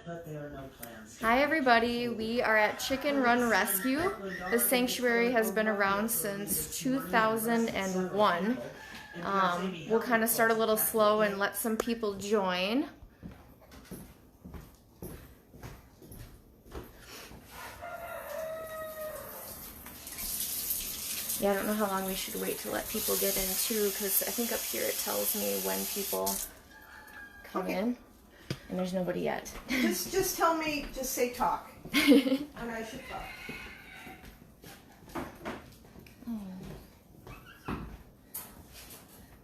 But there are no plans. Hi everybody, we are at Chicken Run Rescue. The sanctuary has been around since 2001. We'll kind of start a little slow and let some people join. Yeah, I don't know how long we should wait to let people get in too, because I think up here it tells me when people come in. And there's nobody yet. Just tell me, just say talk. And I should talk. Oh.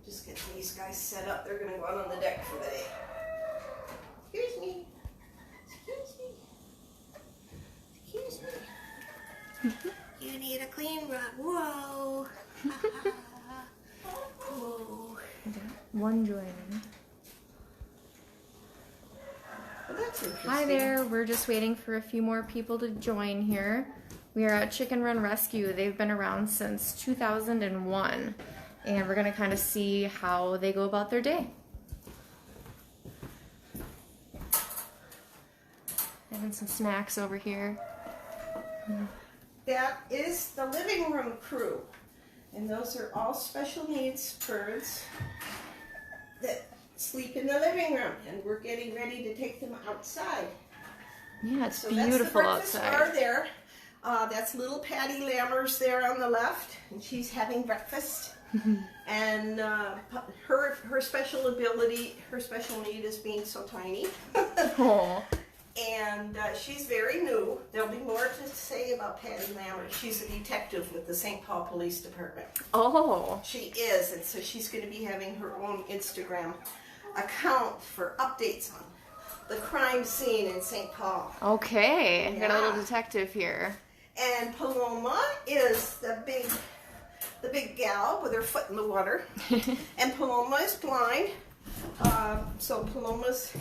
Just get these guys set up. They're going to go out on the deck for the day. Excuse me. Excuse me. Excuse me. You need a clean run. Whoa. Whoa. One joining. Hi there, we're just waiting for a few more people to join here. We are at Chicken Run Rescue. They've been around since 2001, and we're going to kind of see how they go about their day. Having some snacks over here. That is the living room crew, and those are all special needs birds that sleep in the living room, and we're getting ready to take them outside. Yeah, it's so beautiful that's the outside. Bar there. That's little Patty Lammers there on the left, and she's having breakfast. And her special ability, her special need is being so tiny. Aww. And she's very new. There'll be more to say about Patty Lammers. She's a detective with the St. Paul Police Department. Oh. She is, and so she's going to be having her own Instagram account for updates on the crime scene in St. Paul. Okay, Yeah. Got a little detective here. And Paloma is the big gal with her foot in the water. And Paloma is blind, so Paloma's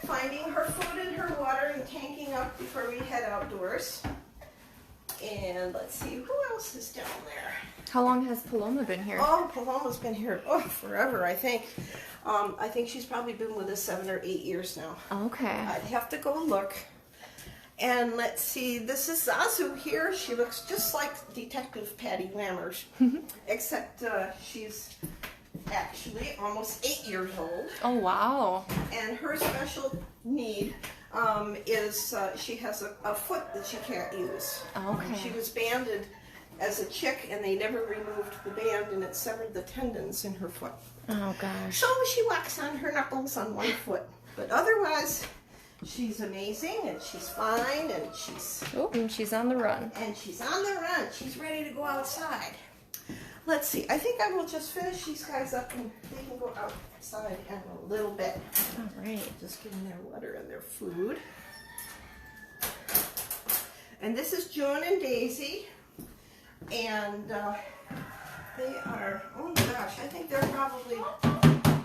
finding her food in her water and tanking up before we head outdoors. And let's see, who else is down there? How long has Paloma been here? Oh, Paloma's been here forever, I think. I think she's probably been with us 7 or 8 years now. Okay. I'd have to go look. And let's see, this is Zazu here. She looks just like Detective Patty Lammers, except she's actually almost 8 years old. Oh, wow. And her special need is she has a foot that she can't use. Okay. She was banded as a chick, and they never removed the band, and it severed the tendons in her foot. Oh, gosh. So she walks on her knuckles on one foot. But otherwise, she's amazing, and she's fine, and she's... Oh, and she's on the run. And she's on the run. She's ready to go outside. Let's see. I think I will just finish these guys up, and they can go outside in a little bit. All right. Just give them their water and their food. And this is June and Daisy. And they are, oh my gosh, I think they're probably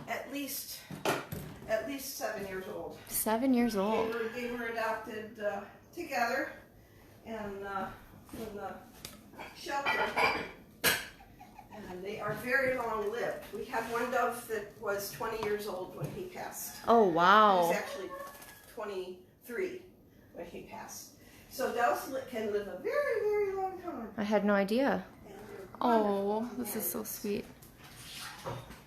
at least 7 years old. 7 years old. They were adopted together and from the shelter. And they are very long lived. We had one dove that was 20 years old when he passed. Oh, He wow. was actually 23 when he passed. So doves can live a very, very long time. I had no idea. And they're Oh, wonderful. this is so sweet.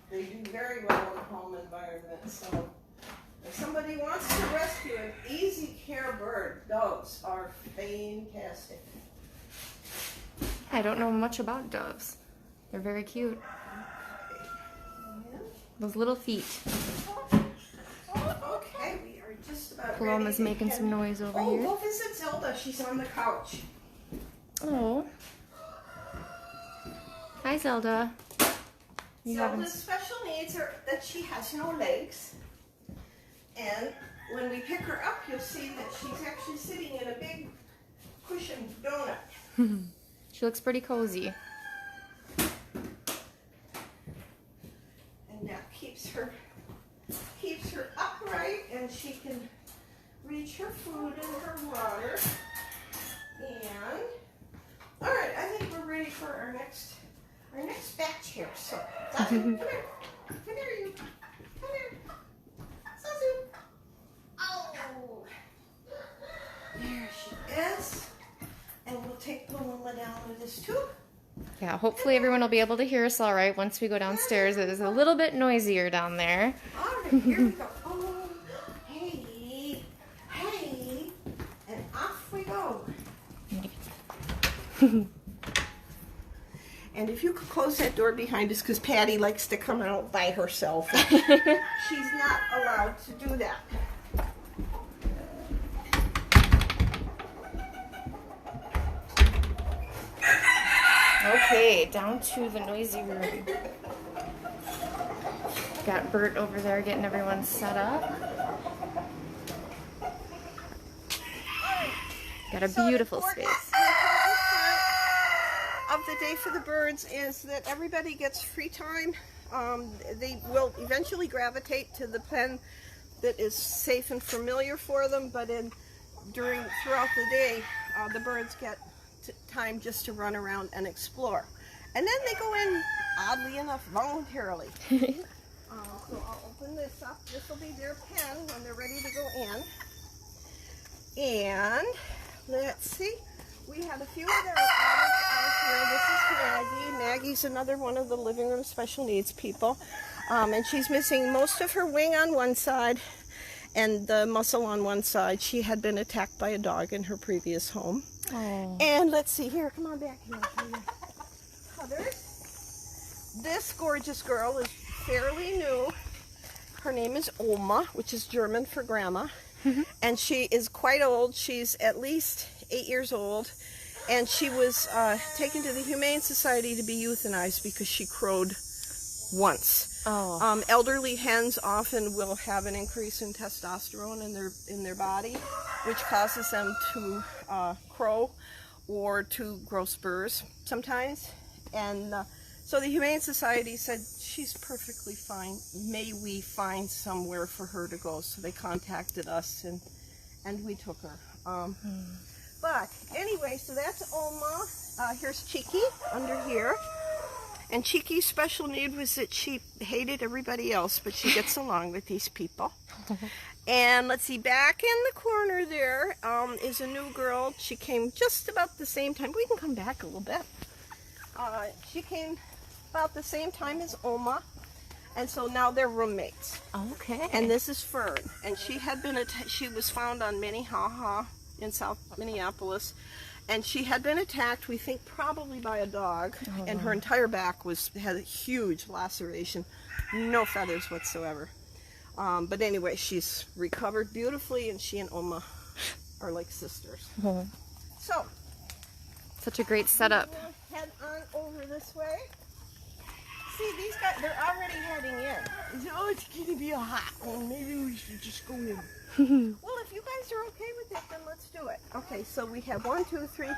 They do very well in a home environment. So if somebody wants to rescue an easy care bird, doves are fantastic. I don't know much about doves. They're very cute. Those little feet. Okay, we are just about Paloma's ready to making head- some noise over Oh, here. go visit Zelda. She's on the couch. Oh. Hi, Zelda. You having... Zelda's special needs are that she has no legs. And when we pick her up, you'll see that she's actually sitting in a big cushioned donut. She looks pretty cozy. And that keeps her upright, and she can reach her food and her water. And all right, I think we're ready for our next batch here. So, Zazu, come here, you, come here, Zazu. Oh, this. And we'll take Paloma down with this too. Yeah, hopefully everyone will be able to hear us all right once we go downstairs. It is a little bit noisier down there. All right, here we go. Oh, hey, hey, and off we go. And if you could close that door behind us, because Patty likes to come out by herself. She's not allowed to do that. Okay, down to the noisy room. Got Bert over there getting everyone set up. Got a beautiful space. Of the day for the birds is that everybody gets free time. They will eventually gravitate to the pen that is safe and familiar for them, but throughout the day, the birds get time just to run around and explore. And then they go in, oddly enough, voluntarily. So I'll open this up. This will be their pen when they're ready to go in. And let's see. We have a few that are out here. This is Maggie. Maggie's another one of the living room special needs people. And she's missing most of her wing on one side and the muscle on one side. She had been attacked by a dog in her previous home. Oh. And let's see here. Come on back here. Others. This gorgeous girl is fairly new. Her name is Oma, which is German for grandma. And she is quite old. She's at least 8 years old. And she was taken to the Humane Society to be euthanized because she crowed once. Oh. Elderly hens often will have an increase in testosterone in their body, which causes them to crow or to grow spurs sometimes. And so the Humane Society said, she's perfectly fine. May we find somewhere for her to go? So they contacted us and we took her. But anyway, so that's Oma. Here's Cheeky under here. And Cheeky's special need was that she hated everybody else, but she gets along with these people. And let's see, back in the corner there is a new girl. She came just about the same time. We can come back a little bit. She came about the same time as Oma. And so now they're roommates. Okay. And this is Fern. And she was found on Minnehaha in South Minneapolis. And she had been attacked, we think probably by a dog, and her entire back had a huge laceration, no feathers whatsoever. But anyway, she's recovered beautifully, and she and Oma are like sisters. So, such a great setup. We'll head on over this way. See, these guys, they're already heading in. Oh, it's going to be a hot one. Maybe we should just go in. Well, if you guys are okay with it, then let's do it. Okay, so we have 1, 2, 3, 4,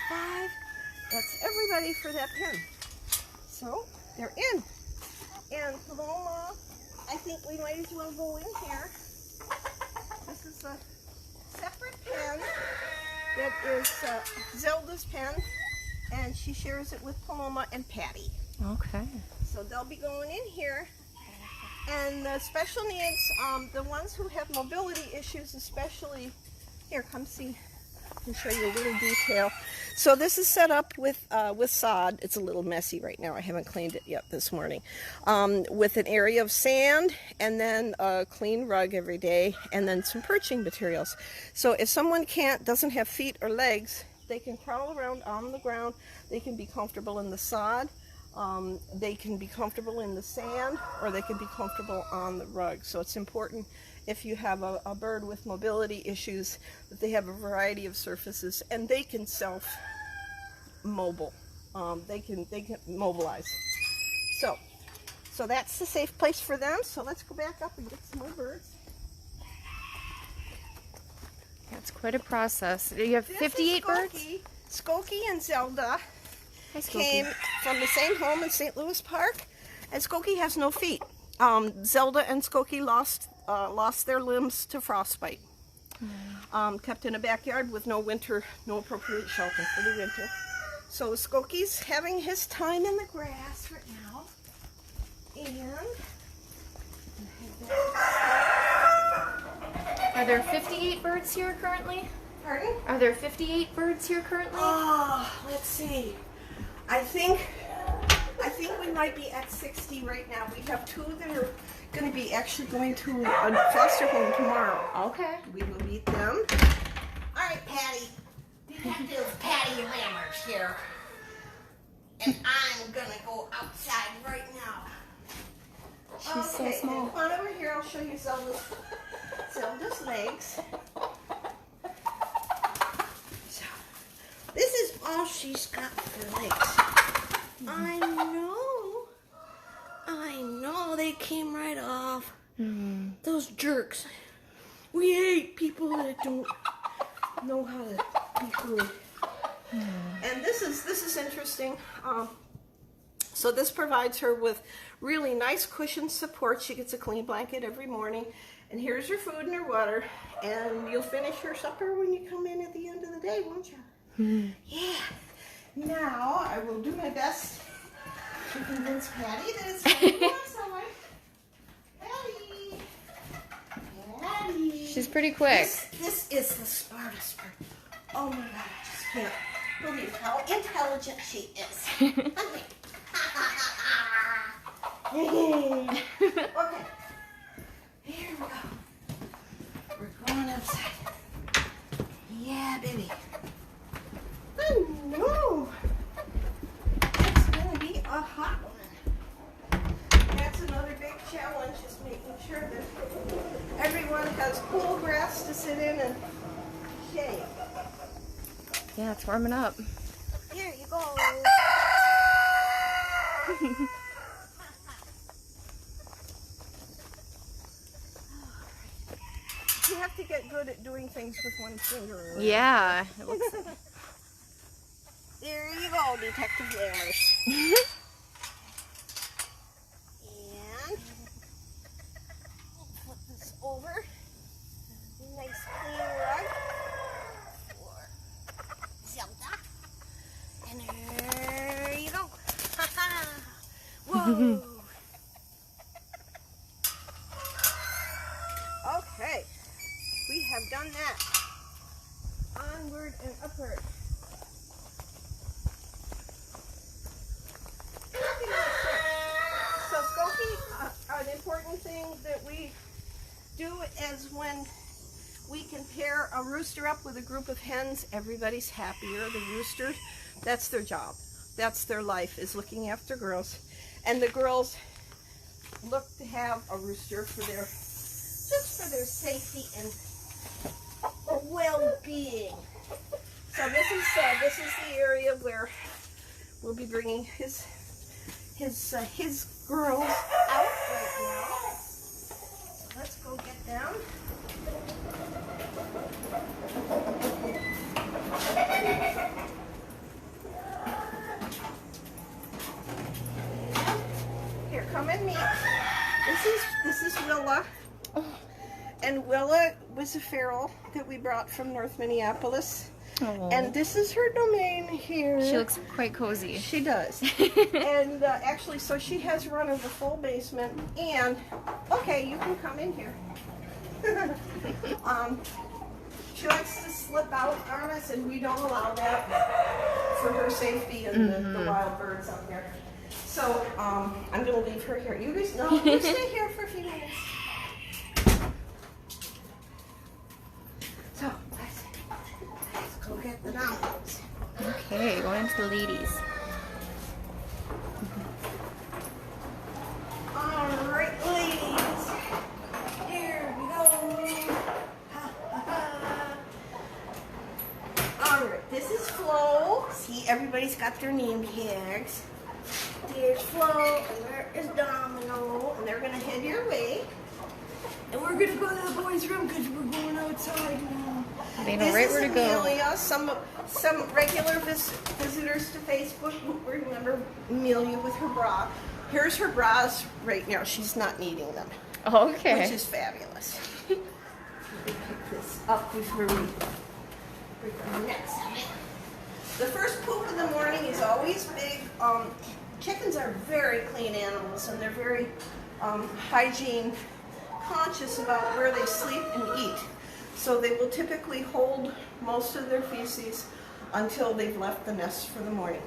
5. That's everybody for that pen. So, they're in. And Paloma, I think we might as well go in here. This is a separate pen that is Zelda's pen, and she shares it with Paloma and Patty. Okay. So they'll be going in here. And the special needs, the ones who have mobility issues especially, here, come see, I can show you a little detail. So this is set up with sod. It's a little messy right now. I haven't cleaned it yet this morning. With an area of sand and then a clean rug every day and then some perching materials. So if someone doesn't have feet or legs, they can crawl around on the ground. They can be comfortable in the sod. They can be comfortable in the sand, or they can be comfortable on the rug. So it's important if you have a bird with mobility issues that they have a variety of surfaces and they can self-mobile. They can mobilize. So that's the safe place for them. So let's go back up and get some more birds. That's quite a process. You have 58 birds? Skokie and Zelda came from the same home in St. Louis Park, and Skokie has no feet. Zelda and Skokie lost their limbs to frostbite. Kept in a backyard with no appropriate shelter for the winter. So Skokie's having his time in the grass right now. And are there 58 birds here currently? Pardon? Are there 58 birds here currently? Oh, let's see. I think we might be at 60 right now. We have 2 that are going to be actually going to a foster home tomorrow. Okay. We will meet them. All right, Patty. Detective Patty Lammers here. And I'm going to go outside right now. She's so small. Come on over here. I'll show you Zelda's legs. So, this is all she's got for legs. I know. They came right off. Those jerks. We hate people that don't know how to be food. And this is interesting. So this provides her with really nice cushion support. She gets a clean blanket every morning. And here's her food and her water. And you'll finish her supper when you come in at the end of the day, won't you? Yeah. Now I will do my best to convince Patty that it's going to be awesome. Patty. She's pretty quick. This is the smartest bird. Oh my God, I just can't believe how intelligent she is. Okay, here we go. We're going outside. Yeah, baby. I know. It's gonna be a hot one. That's another big challenge, is making sure that everyone has cool grass to sit in and shade. Yeah, it's warming up. Here you go. You have to get good at doing things with one finger. Yeah. It looks There you go, Detective Lammers. And flip this over. Nice clean rug for Zelda. And there you go. Whoa. Okay. We have done that. Onward and upward. So Skokie, an important thing that we do is when we can pair a rooster up with a group of hens, everybody's happier. The rooster, that's their job. That's their life, is looking after girls. And the girls look to have a rooster for their, just for their safety and well-being. So this is the area where we'll be bringing his girls out right now. So let's go get them. Here, come and meet. This is Willa. And Willa was a feral that we brought from North Minneapolis. Oh. And this is her domain here. She looks quite cozy. She does. And actually, so she has run of the full basement. And, okay, you can come in here. She likes to slip out on us, and we don't allow that for her safety and the wild birds out there. So, I'm going to leave her here. You guys, no, you stay here for a few minutes. So, let's go get the dogs. Okay, going into the ladies. All right, ladies. Here we go. All right, this is Flo. See, everybody's got their name tags. There's Flo, and there is Domino, and they're gonna head your way. And we're gonna go to the boys' room because we're going outside now. They know right where to go. Amelia. Some regular visitors to Facebook will remember Amelia with her bra. Here's her bras right now. She's not needing them. Okay. Which is fabulous. Let me pick this up before we break our necks. The first poop of the morning is always big. Chickens are very clean animals, and they're very hygiene conscious about where they sleep and eat. So they will typically hold most of their feces until they've left the nest for the morning.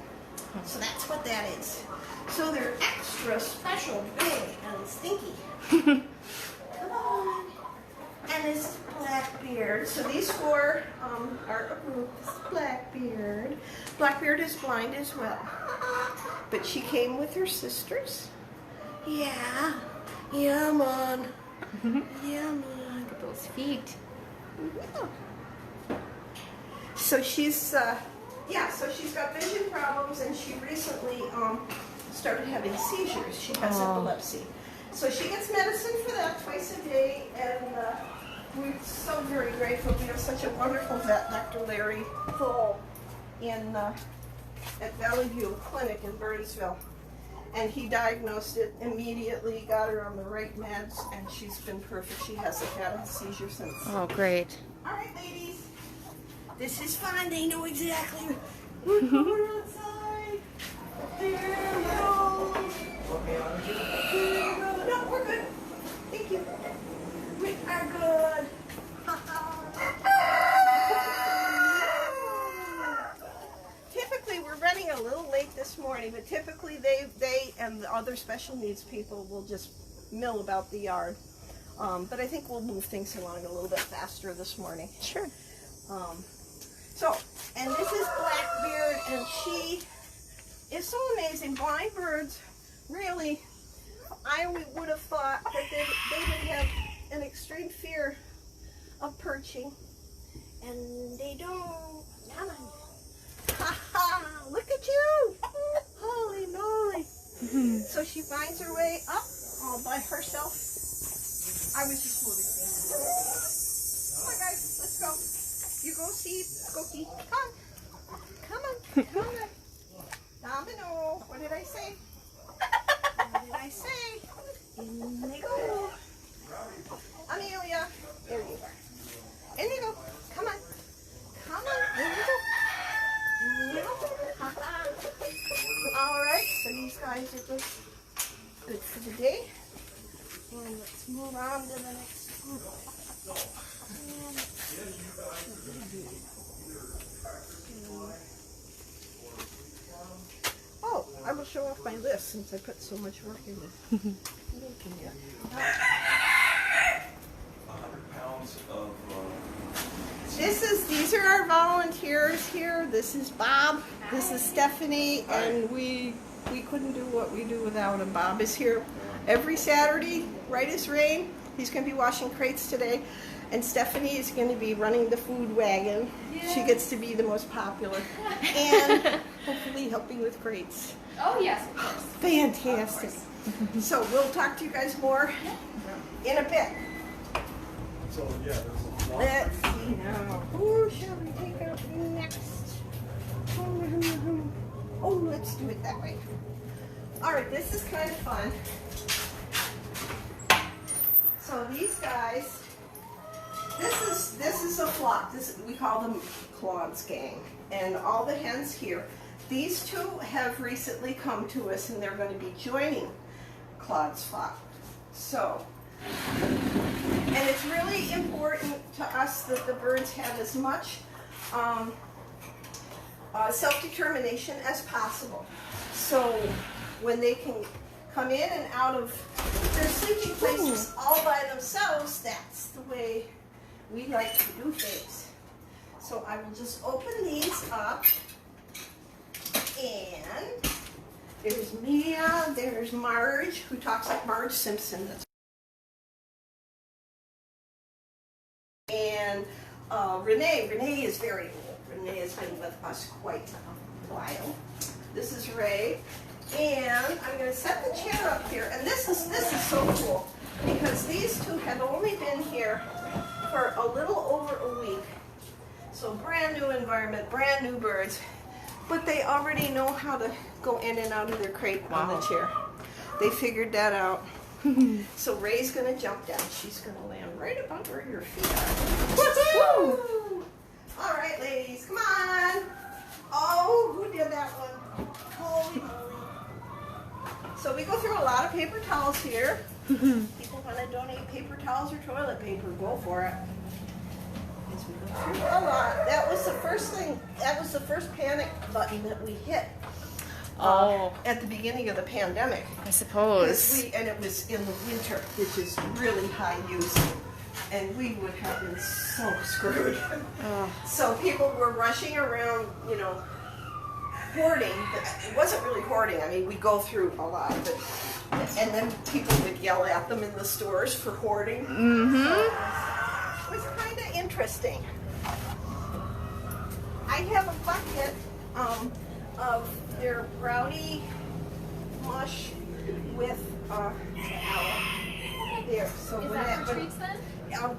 So that's what that is. So they're extra special, big, and stinky. Come on. And this is Blackbeard. So these four are a group. This is Blackbeard. Blackbeard is blind as well. But she came with her sisters. Yeah. Yeah, man. Yeah, man. Look at those feet. Yeah. So she's, so she's got vision problems, and she recently started having seizures. She has epilepsy. So she gets medicine for that twice a day, and we're so very grateful. We have such a wonderful vet, Dr. Larry Thole, at Valley View Clinic in Burnsville. And he diagnosed it immediately, got her on the right meds, and she's been perfect. She hasn't had a seizure since. Oh, great. All right, ladies. This is fun. They know exactly. We're going outside. There we go. There we go. No, we're good. Thank you. We are good. Typically, we're running a little late this morning, but typically they and the other special needs people will just mill about the yard. But I think we'll move things along a little bit faster this morning. Sure. And this is Blackbeard, and she is so amazing. Blind birds, really, I would have thought that they would have an extreme fear of perching, and they don't. Ha ha! Look at you! Holy moly! So she finds her way up all by herself. I was just moving things. Come on, guys, let's go. You go see Cookie. Come on. Domino. What did I say? In they go. Amelia. There you are. In you go. Come on. In you go. All right. So these guys are good for the day. And let's move on to the next group. Oh, I will show off my list since I put so much work into making it. 100 pounds of. These are our volunteers here. This is Bob. This is Stephanie, and we couldn't do what we do without him. Bob is here every Saturday, right as rain. He's going to be washing crates today. And Stephanie is going to be running the food wagon. Yeah. She gets to be the most popular. And hopefully helping with crates. Oh, yes, of course. Fantastic. So we'll talk to you guys more in a bit. So, yeah, there's a lot. Let's see now. Who shall we take out next? Oh, let's do it that way. All right, this is kind of fun. So these guys... This is a flock. We call them Claude's gang, and all the hens here. These two have recently come to us, and they're going to be joining Claude's flock. So, and it's really important to us that the birds have as much self-determination as possible. So, when they can come in and out of their sleeping places all by themselves, that's the way we like to do things. So I will just open these up, and there's Mia, there's Marge, who talks like Marge Simpson. And Renee. Renee is very old. Renee has been with us quite a while. This is Ray. And I'm going to set the chair up here. And this is so cool, because these two have only been here for a little over a week. So brand new environment, brand new birds. But they already know how to go in and out of their crate on the chair. They figured that out. So Ray's going to jump down. She's going to land right about where your feet are. Woo! All right, ladies, come on. Oh, who did that one? Holy moly. So we go through a lot of paper towels here. People want to donate paper towels or toilet paper, go for it. A lot. That was the first thing. That was the first panic button that we hit. At the beginning of the pandemic. I suppose. And it was in the winter, which is really high use. And we would have been so screwed. So people were rushing around, you know, hoarding. But it wasn't really hoarding. I mean, we go through a lot. And then people would yell at them in the stores for hoarding. Mm-hmm. So it was kind of interesting. I have a bucket of their brownie mush with aloe. There. So Is that for treats then?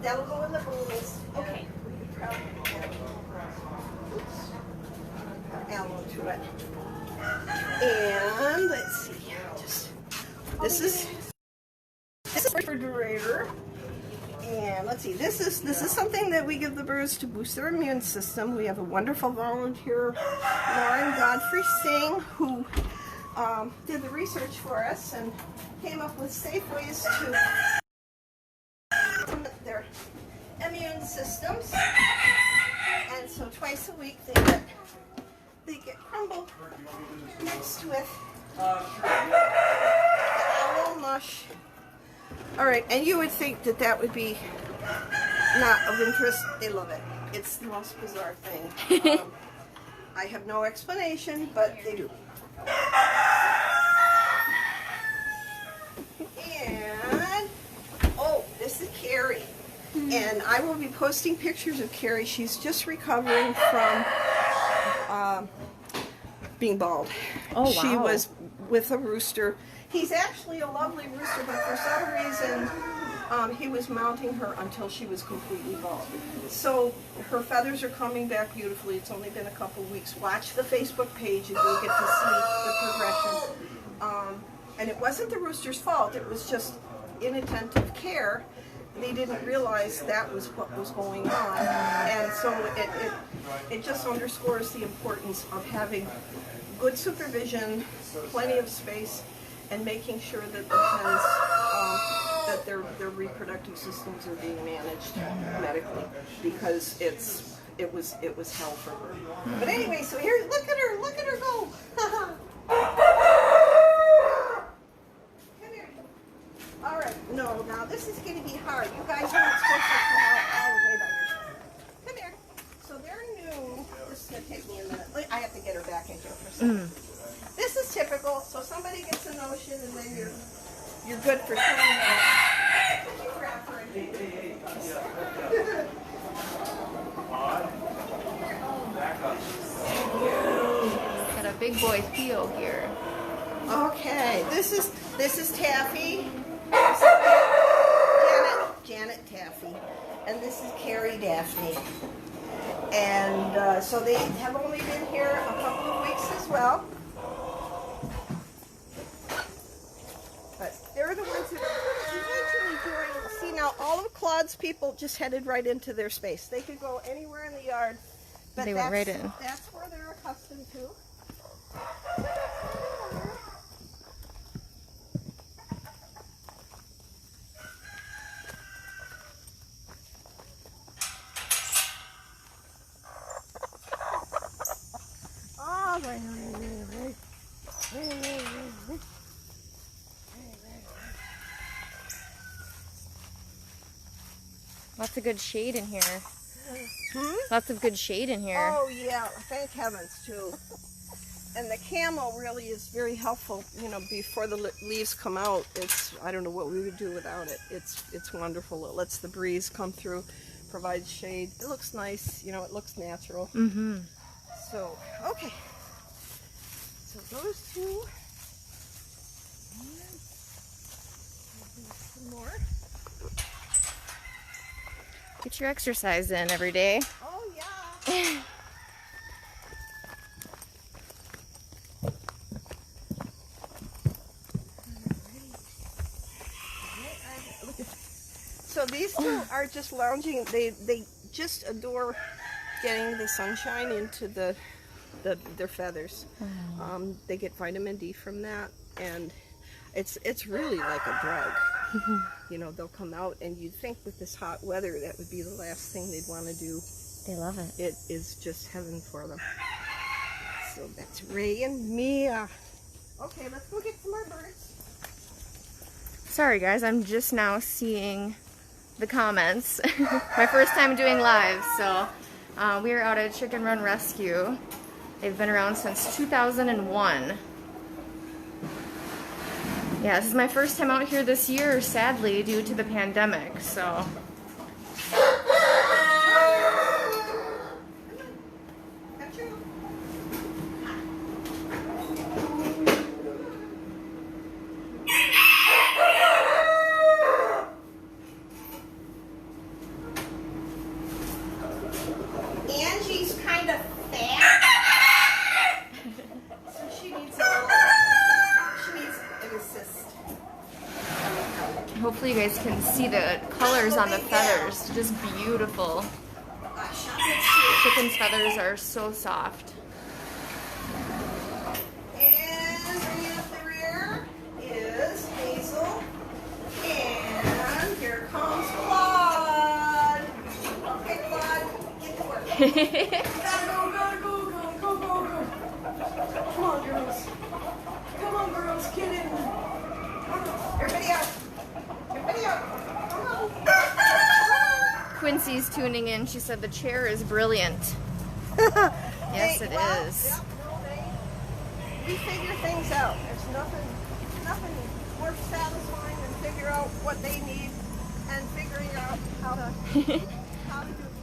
That'll go in the bowls. Okay. Probably add aloe to it. And let's see. This is refrigerator. And let's see, this is something that we give the birds to boost their immune system. We have a wonderful volunteer, Lauren Godfrey Singh, who did the research for us and came up with safe ways to their immune systems. And so twice a week they get crumbled mixed with the aloe mush. All right, and you would think that that would be not of interest. They love it. It's the most bizarre thing. I have no explanation, but they do. And, oh, this is Carrie. And I will be posting pictures of Carrie. She's just recovering from being bald. Oh, wow. She was with a rooster. He's actually a lovely rooster, but for some reason he was mounting her until she was completely bald. So her feathers are coming back beautifully. It's only been a couple weeks. Watch the Facebook page and you'll get to see the progression. And it wasn't the rooster's fault. It was just inattentive care. They didn't realize that was what was going on. And so it just underscores the importance of having good supervision, plenty of space, and making sure that the hens, that their reproductive systems are being managed medically, because it was hell for her. But anyway, so here, look at her go. Come here. All right, no, now this is going to be hard. You guys aren't supposed to come out all the way by yourself. Come here. So they're new. This is going to take me a minute. I have to get her back in here for a second. This is typical. So somebody gets a notion, and then you're good for 20 minutes. Grab her Got a big boy Theo here. Okay, this is Taffy. Janet Taffy, and this is Carrie Daphne. And so they have only been here a couple of weeks as well. But they're the ones that eventually join. See, now all of Claude's people just headed right into their space. They could go anywhere in the yard, but They went right in. That's where they're accustomed to. Lots of good shade in here. Lots of good shade in here. Oh yeah, thank heavens too. And the camo really is very helpful. You know, before the leaves come out, I don't know what we would do without it. It's wonderful. It lets the breeze come through, provides shade. It looks nice. You know, it looks natural. Mm-hmm. So okay. So those two. And some more. Get your exercise in every day. Oh yeah. So these two are just lounging. They just adore getting the sunshine into their feathers. They get vitamin D from that, and it's really like a drug. You know, they'll come out, and you'd think with this hot weather that would be the last thing they'd want to do They love it. It is just heaven for them. So that's Ray and Mia. Okay, let's go get some more birds. Sorry guys, I'm just now seeing the comments. My first time doing live, so we are out at Chicken Run Rescue. They've been around since 2001. Yeah, this is my first time out here this year, sadly, due to the pandemic, so. Angie's kind of fat, so she needs an assist. Hopefully you guys can see the colors on the feathers. Just beautiful. Chicken's feathers are so soft. And bringing up the rear is Hazel. And here comes Claude. Okay, Claude, get to work. Gotta go. Come on, girls. Come on, girls, get in. Everybody out. Come on. Quincy's tuning in. She said the chair is brilliant. Yes, it is. Yep, we figure things out. There's nothing more satisfying than figure out what they need and figuring out how to do it.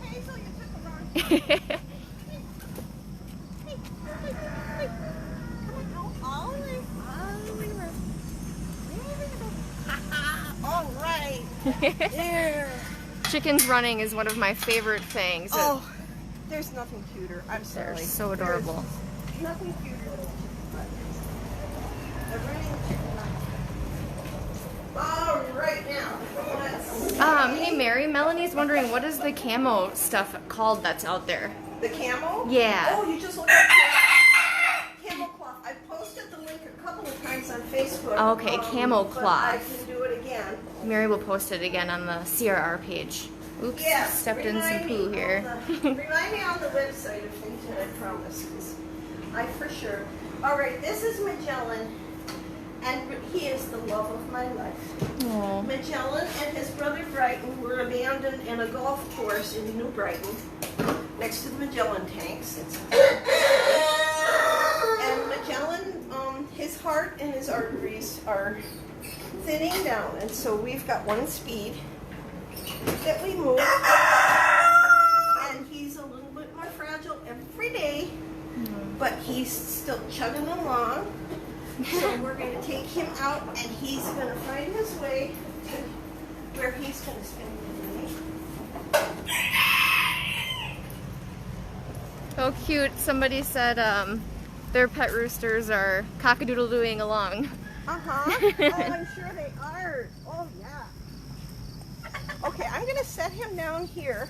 Hazel, you took the wrong side. Hey. Come on, all the way around. All right. There. Chickens running is one of my favorite things. Oh, there's nothing cuter. I'm sorry. They're so adorable. There's nothing cuter than the running chicken. All right, now let's. Hey Mary, Melanie's wondering what is the camo stuff called that's out there? The camel? Yeah. Oh, you just look at camel cloth. I posted the link a couple of times on Facebook. Okay, camel but cloth. I can do it again. Mary will post it again on the CRR page. Oops, Yes, stepped in some poo here. Remind me on the website of things that I promised, because I for sure. All right, this is Magellan, and he is the love of my life. Aww. Magellan and his brother Brighton were abandoned in a golf course in New Brighton, next to the Magellan tanks. And Magellan, his heart and his arteries are thinning down, and so we've got one speed that we move, and he's a little bit more fragile every day, but he's still chugging along. So we're going to take him out, and he's going to find his way to where he's going to spend the day. Oh, cute. Somebody said their pet roosters are cock-a-doodle-dooing along. Uh-huh. Oh, I'm sure they are. Oh, yeah. Okay, I'm going to set him down here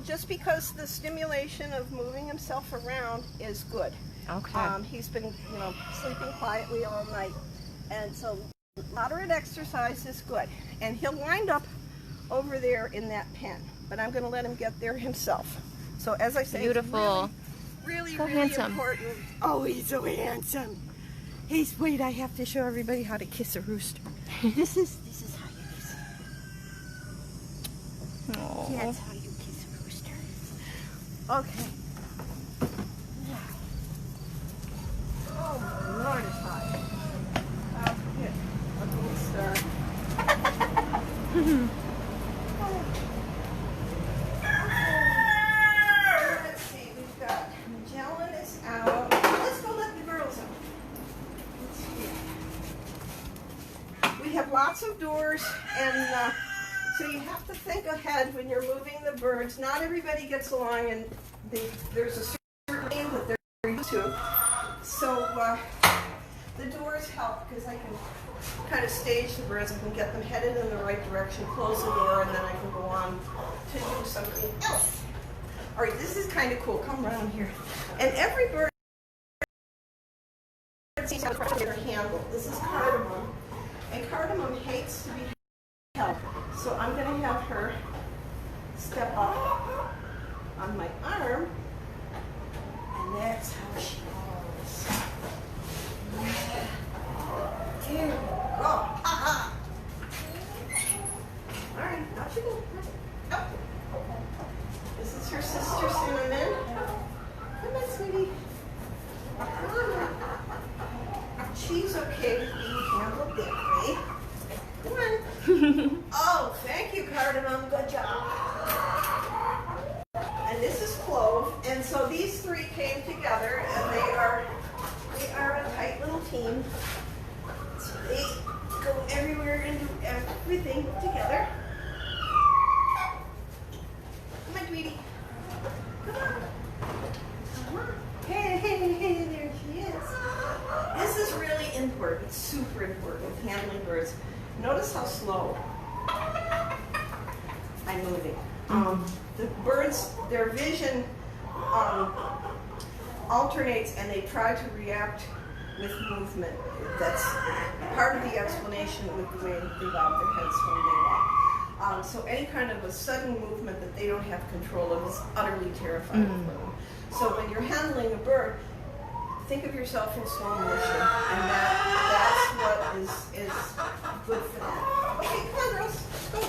just because the stimulation of moving himself around is good. Okay. He's been, sleeping quietly all night, and so moderate exercise is good. And he'll wind up over there in that pen, but I'm going to let him get there himself. So as I say, Beautiful. It's really So handsome. important. Oh, he's so handsome. Wait, I have to show everybody how to kiss a rooster. This is how you kiss a rooster. Aww. That's how you kiss a rooster. Okay. Oh, my Lord, it's hot. Here, a gold star. Let's see, we've got Magellan is out. Let's go let the girls out. Let's see. We have lots of doors, and so you have to think ahead when you're moving the birds. Not everybody gets along, and there's a certain lane that they're used to. So the doors help because I can kind of stage the birds. I can get them headed in the right direction, close the door, and then I can go on to do something else. All right, this is kind of cool. Come around here. And every bird sees how they're handled. This is Cardamom. And Cardamom hates to be held. So I'm going to have her step up on my on, sweetie. Come on. She's okay with being handled that way. Come on. Oh, thank you, Cardamom. Good job. And this is Clove. And so these three came together, and they are a tight little team. So they go everywhere and do everything together. Come on, Tweety. Come on. Come on. Hey, there she is. This is really important, super important, handling birds. Notice how slow I'm moving. The birds, their vision alternates and they try to react with movement. That's part of the explanation with the way they bob their heads when they walk. So any kind of a sudden movement that they don't have control of is utterly terrifying for them. So when you're handling a bird, think of yourself in slow motion, and that's what is good for them. Okay, come on, girls, go.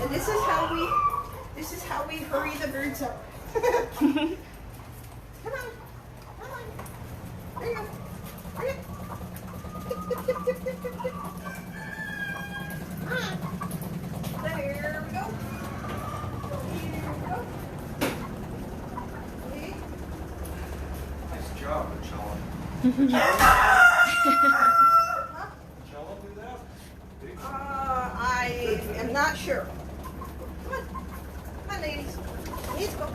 And this is how we hurry the birds up. Come on. There you go. Hurry up. There we go. Okay. Nice job, Magellan. Magellan do that? I am not sure. Come on, ladies. Let's go.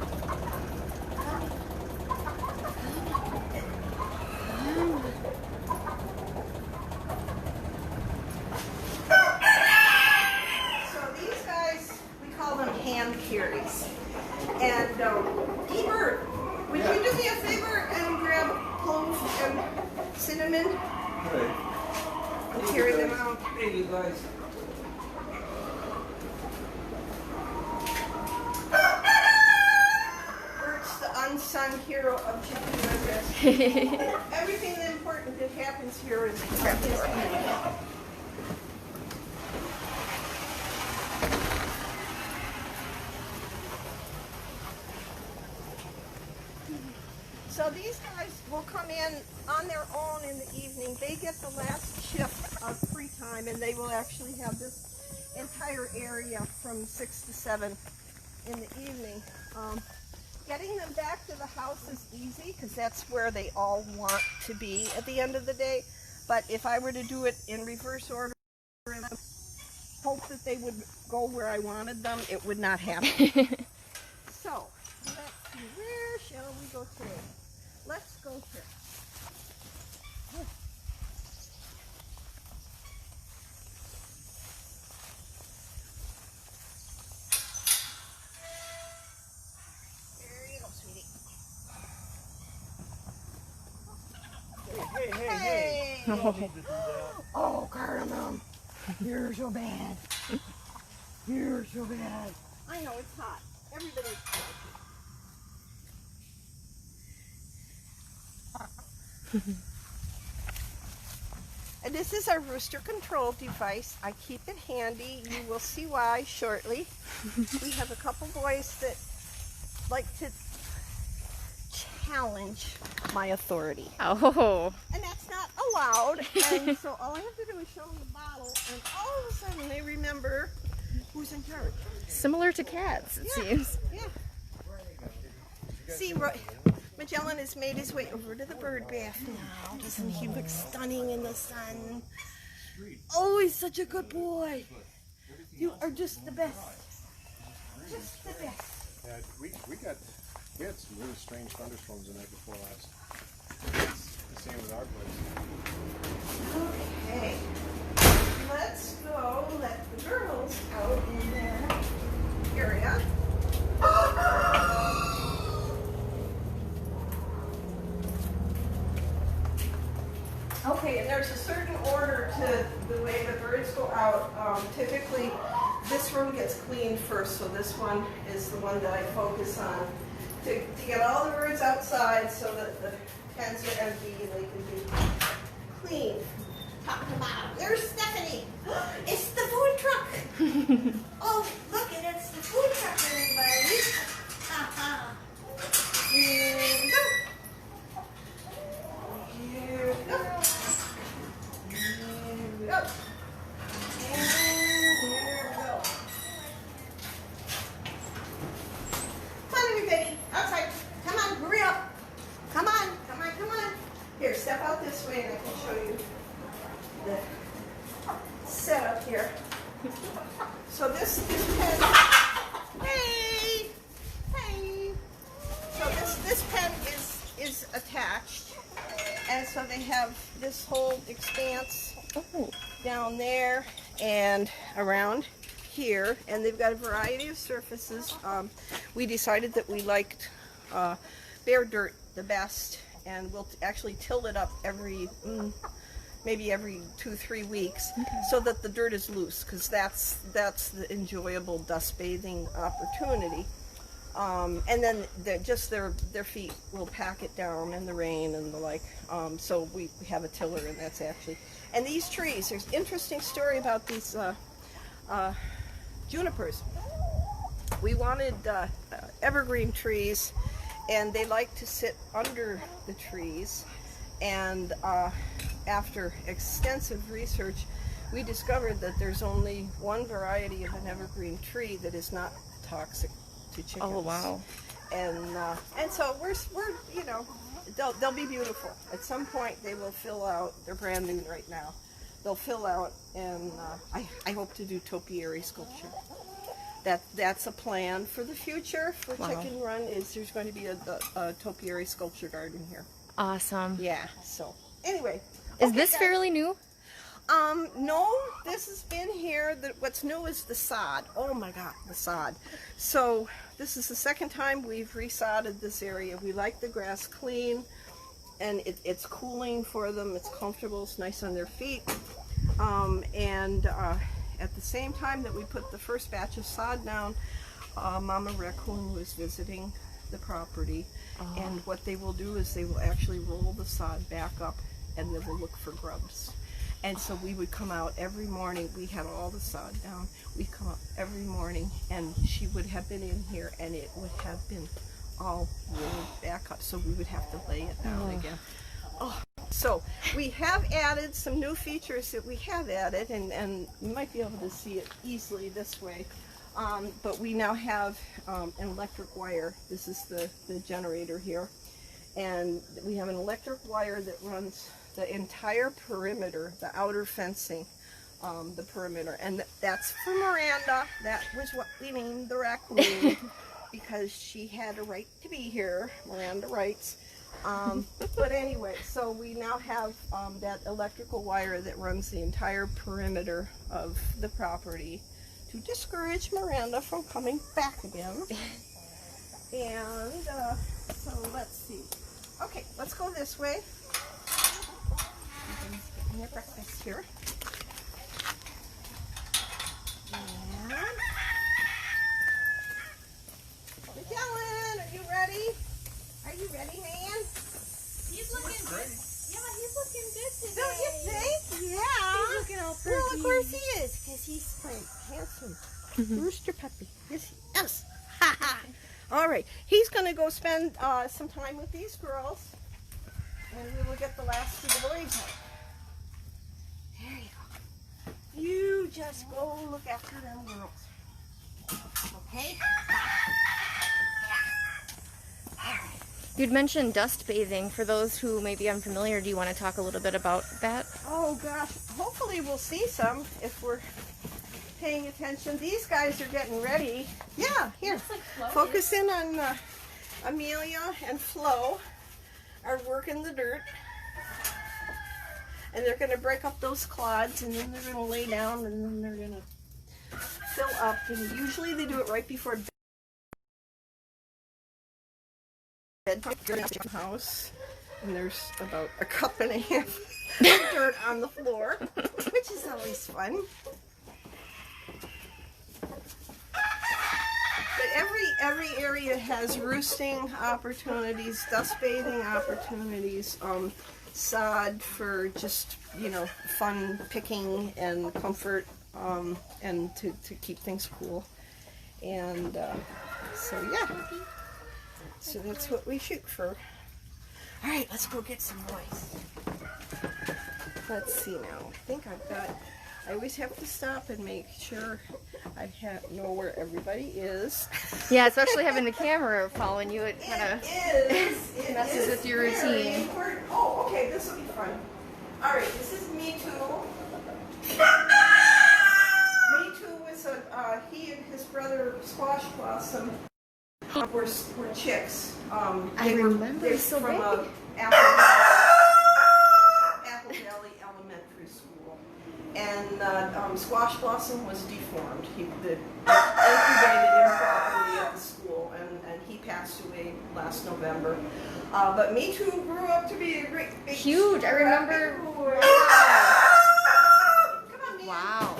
So these guys, we call them Handcarries. And Ebert, would you do me a favor and grab clove and cinnamon Hey. and carry them out? Hey, you guys. Bert's the unsung hero of chicken rescue. Everything important that happens here is his hand. So these guys will come in on their own in the evening. They get the last shift of free time, and they will actually have this entire area from 6 to 7 in the evening. Getting them back to the house is easy because that's where they all want to be at the end of the day. But if I were to do it in reverse order and hope that they would go where I wanted them, it would not happen. So, let's see, where shall we go today? Let's go here. There you go, sweetie. Hey! Oh, Cardamom, you're so bad. You're so bad. I know, it's hot. Everybody's hot. And this is our rooster control device. I keep it handy. You will see why shortly. We have a couple boys that like to challenge my authority. Oh. And that's not allowed. And so all I have to do is show them the bottle, and all of a sudden they remember who's in charge. Similar to cats, it seems. Yeah. See, Magellan has made his way over to the bird bath now. Doesn't he look stunning in the sun? Oh, he's such a good boy. You are just the best. Just the best. Yeah, we had some really strange thunderstorms the night before last. It's the same with our place. Okay. Let's go let the girls out in their area. Okay, and there's a certain order to the way the birds go out. Typically, this room gets cleaned first, so this one is the one that I focus on to get all the birds outside so that the pens are empty and they can be clean. Top to bottom. There's Stephanie. It's the food truck. Oh, look, and it's the food truck, everybody. Ha ha. And so they have this whole expanse Oh. down there and around here, and they've got a variety of surfaces. We decided that we liked bare dirt the best, and we'll actually till it up maybe every 2-3 weeks, so that the dirt is loose, because that's the enjoyable dust bathing opportunity. And then their feet will pack it down in the rain and the like. So we have a tiller, and that's actually. And these trees, there's an interesting story about these junipers. We wanted evergreen trees, and they like to sit under the trees. And after extensive research, we discovered that there's only one variety of an evergreen tree that is not toxic to chickens. Oh, wow. And so we're you know, they'll be beautiful. At some point they will fill out. They're brand new right now. They'll fill out, and I hope to do topiary sculpture. That's a plan for the future for Wow. Chicken Run. Is there's going to be a topiary sculpture garden here. Awesome. Yeah. So anyway, Is okay, this guys. fairly new? No, this has been here. What's new is the sod. Oh my God, the sod. So this is the second time we've resodded this area. We like the grass clean, and it's cooling for them. It's comfortable. It's nice on their feet. At the same time that we put the first batch of sod down, Mama Raccoon was visiting the property, and what they will do is they will actually roll the sod back up, and they will look for grubs. And so we would come out every morning. We had all the sod down. We'd come up every morning, and she would have been in here, and it would have been all rolled back up. So we would have to lay it down again. Oh, so we have added some new features that we have added, and you might be able to see it easily this way. But we now have an electric wire. This is the generator here. And we have an electric wire that runs the entire perimeter, the outer fencing, the perimeter. And that's for Miranda. That was what we named the raccoon, because she had a right to be here. Miranda writes. But anyway, so we now have that electrical wire that runs the entire perimeter of the property to discourage Miranda from coming back again. And so let's see. Okay, let's go this way. Getting your breakfast here. And Magellan, are you ready? Are you ready, man? He's looking good. Yeah, he's looking good today. Don't you think? Yeah. He's looking all perky. Well, of course he is, because he's my handsome rooster puppy. Yes, he is. All right, he's going to go spend some time with these girls, and we will get the last of the boys out. There you go. You just go look after them girls. Okay? You'd mentioned dust bathing. For those who may be unfamiliar, do you want to talk a little bit about that? Oh gosh, hopefully we'll see some if we're paying attention. These guys are getting ready. Yeah, here. Focus in on Amelia and Flo are working the dirt. And they're going to break up those clods, and then they're going to lay down, and then they're going to fill up. And usually they do it right before bed. House, and there's about a cup and a half of dirt on the floor, which is always fun. But every area has roosting opportunities, dust bathing opportunities, sod for just, you know, fun picking and comfort, and to keep things cool. And so yeah. So that's what we shoot for. All right, let's go get some boys. Let's see now. I think I've got, I always have to stop and make sure I know where everybody is. Yeah, especially having the camera following you, it kind of messes with your routine. Oh, okay, this will be fun. All right, this is Me Too. Me Too was he and his brother Squash Blossom. Were chicks. I remember, so from big. Africa. Squash Blossom was deformed. He incubated improperly at the school, and he passed away last November. But Me Too grew up to be a great big Huge. I remember. big boy. Come on, man. Wow.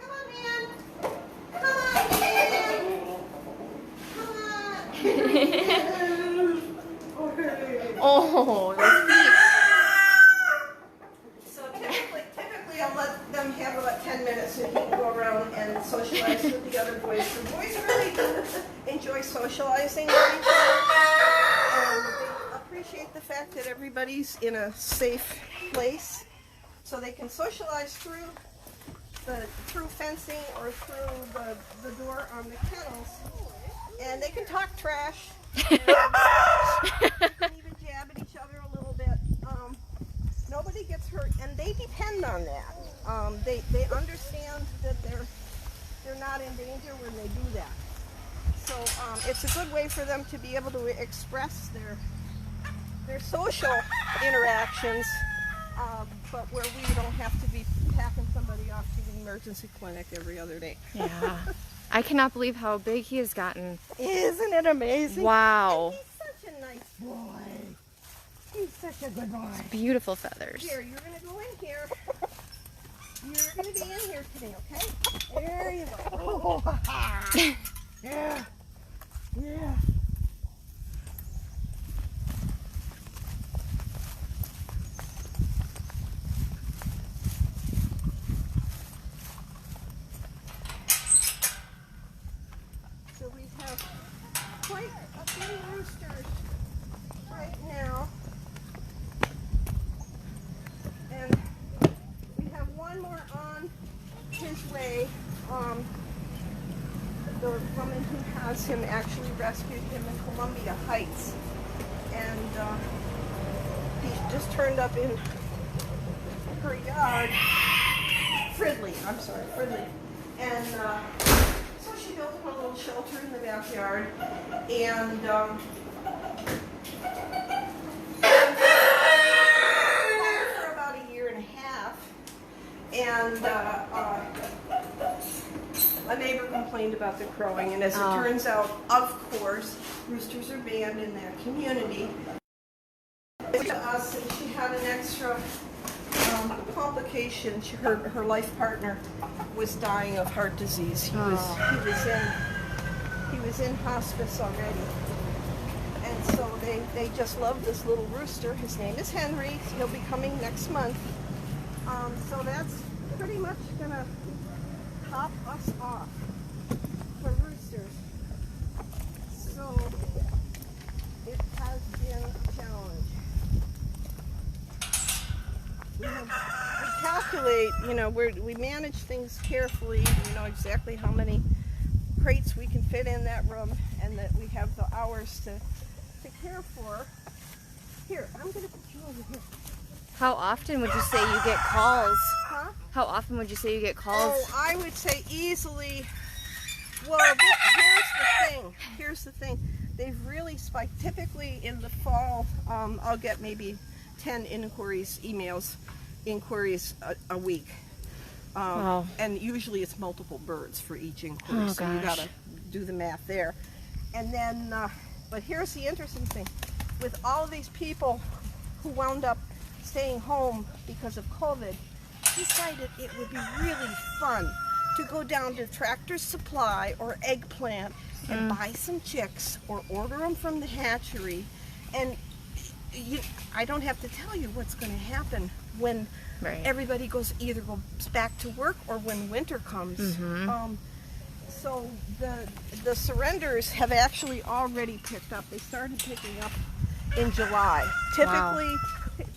Come on, man. Come on, man. Come on. Oh, those feet. So typically I'll let them have about 10 minutes and he can go around and socialize with the other boys. The boys really do enjoy socializing with each other. And they appreciate the fact that everybody's in a safe place. So they can socialize through fencing or through the door on the kennels. And they can talk trash. And even jab at each other a little bit. Nobody gets hurt, and they depend on that. They understand that they're not in danger when they do that. So it's a good way for them to be able to express their social interactions, but where we don't have to be packing somebody off to the emergency clinic every other day. Yeah. I cannot believe how big he has gotten. Isn't it amazing? Wow. And he's such a nice boy. He's such a good boy. Beautiful feathers. Here, you're going to go in here. You're going to be in here today, okay? There you go. Yeah. Yeah. So we have quite a few roosters right now. And we have one more on his way. The woman who has him actually rescued him in Columbia Heights. And he just turned up in her yard. Fridley. And so she built him a little shelter in the backyard. And for about a year and a half. And a neighbor complained about the crowing, and as it turns out, of course, roosters are banned in that community. To us, and she had an extra complication. Her life partner was dying of heart disease. He was in hospice already, and so they just love this little rooster. His name is Henry. He'll be coming next month. So that's pretty much gonna top us off for roosters. So it has been a challenge. We calculate, we manage things carefully. We know exactly how many crates we can fit in that room, and that we have the hours to care for. Here, I'm going to put you over here. How often would you say you get calls? Huh? How often would you say you get calls? Oh, I would say easily. Well, here's the thing. They've really spiked. Typically in the fall, I'll get maybe 10 inquiries a week. Wow. And usually it's multiple birds for each inquiry, so you gotta do the math there. And then, but here's the interesting thing. With all of these people who wound up staying home because of COVID, decided it would be really fun to go down to Tractor Supply or Eggplant and buy some chicks or order them from the hatchery. And I don't have to tell you what's going to happen when everybody either goes back to work or when winter comes. So the surrenders have actually already picked up. They started picking up in July.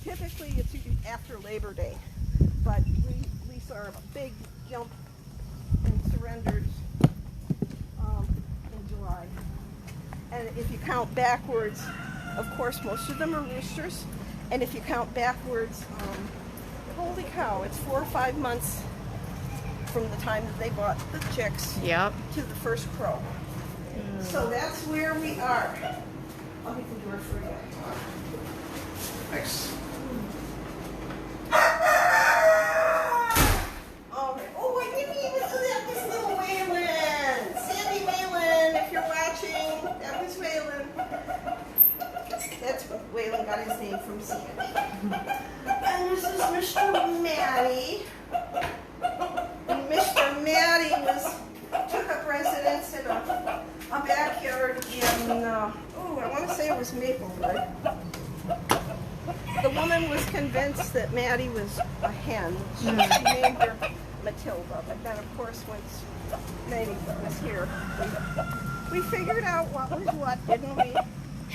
Typically it's after Labor Day, but we saw a big jump in surrenders in July. And if you count backwards, of course most of them are roosters, and if you count backwards, holy cow, it's 4 or 5 months from the time that they bought the chicks to the first crow. So that's where we are. I'll get the door for you. Thanks. All right. Oh, wait. got his name from Sandy. And this is Mr. Maddie. And Mr. Maddie took up residence in a backyard in, I want to say it was Maplewood. The woman was convinced that Maddie was a hen. She named her Matilda, but then of course once Maddie was here, we figured out what was what, didn't we?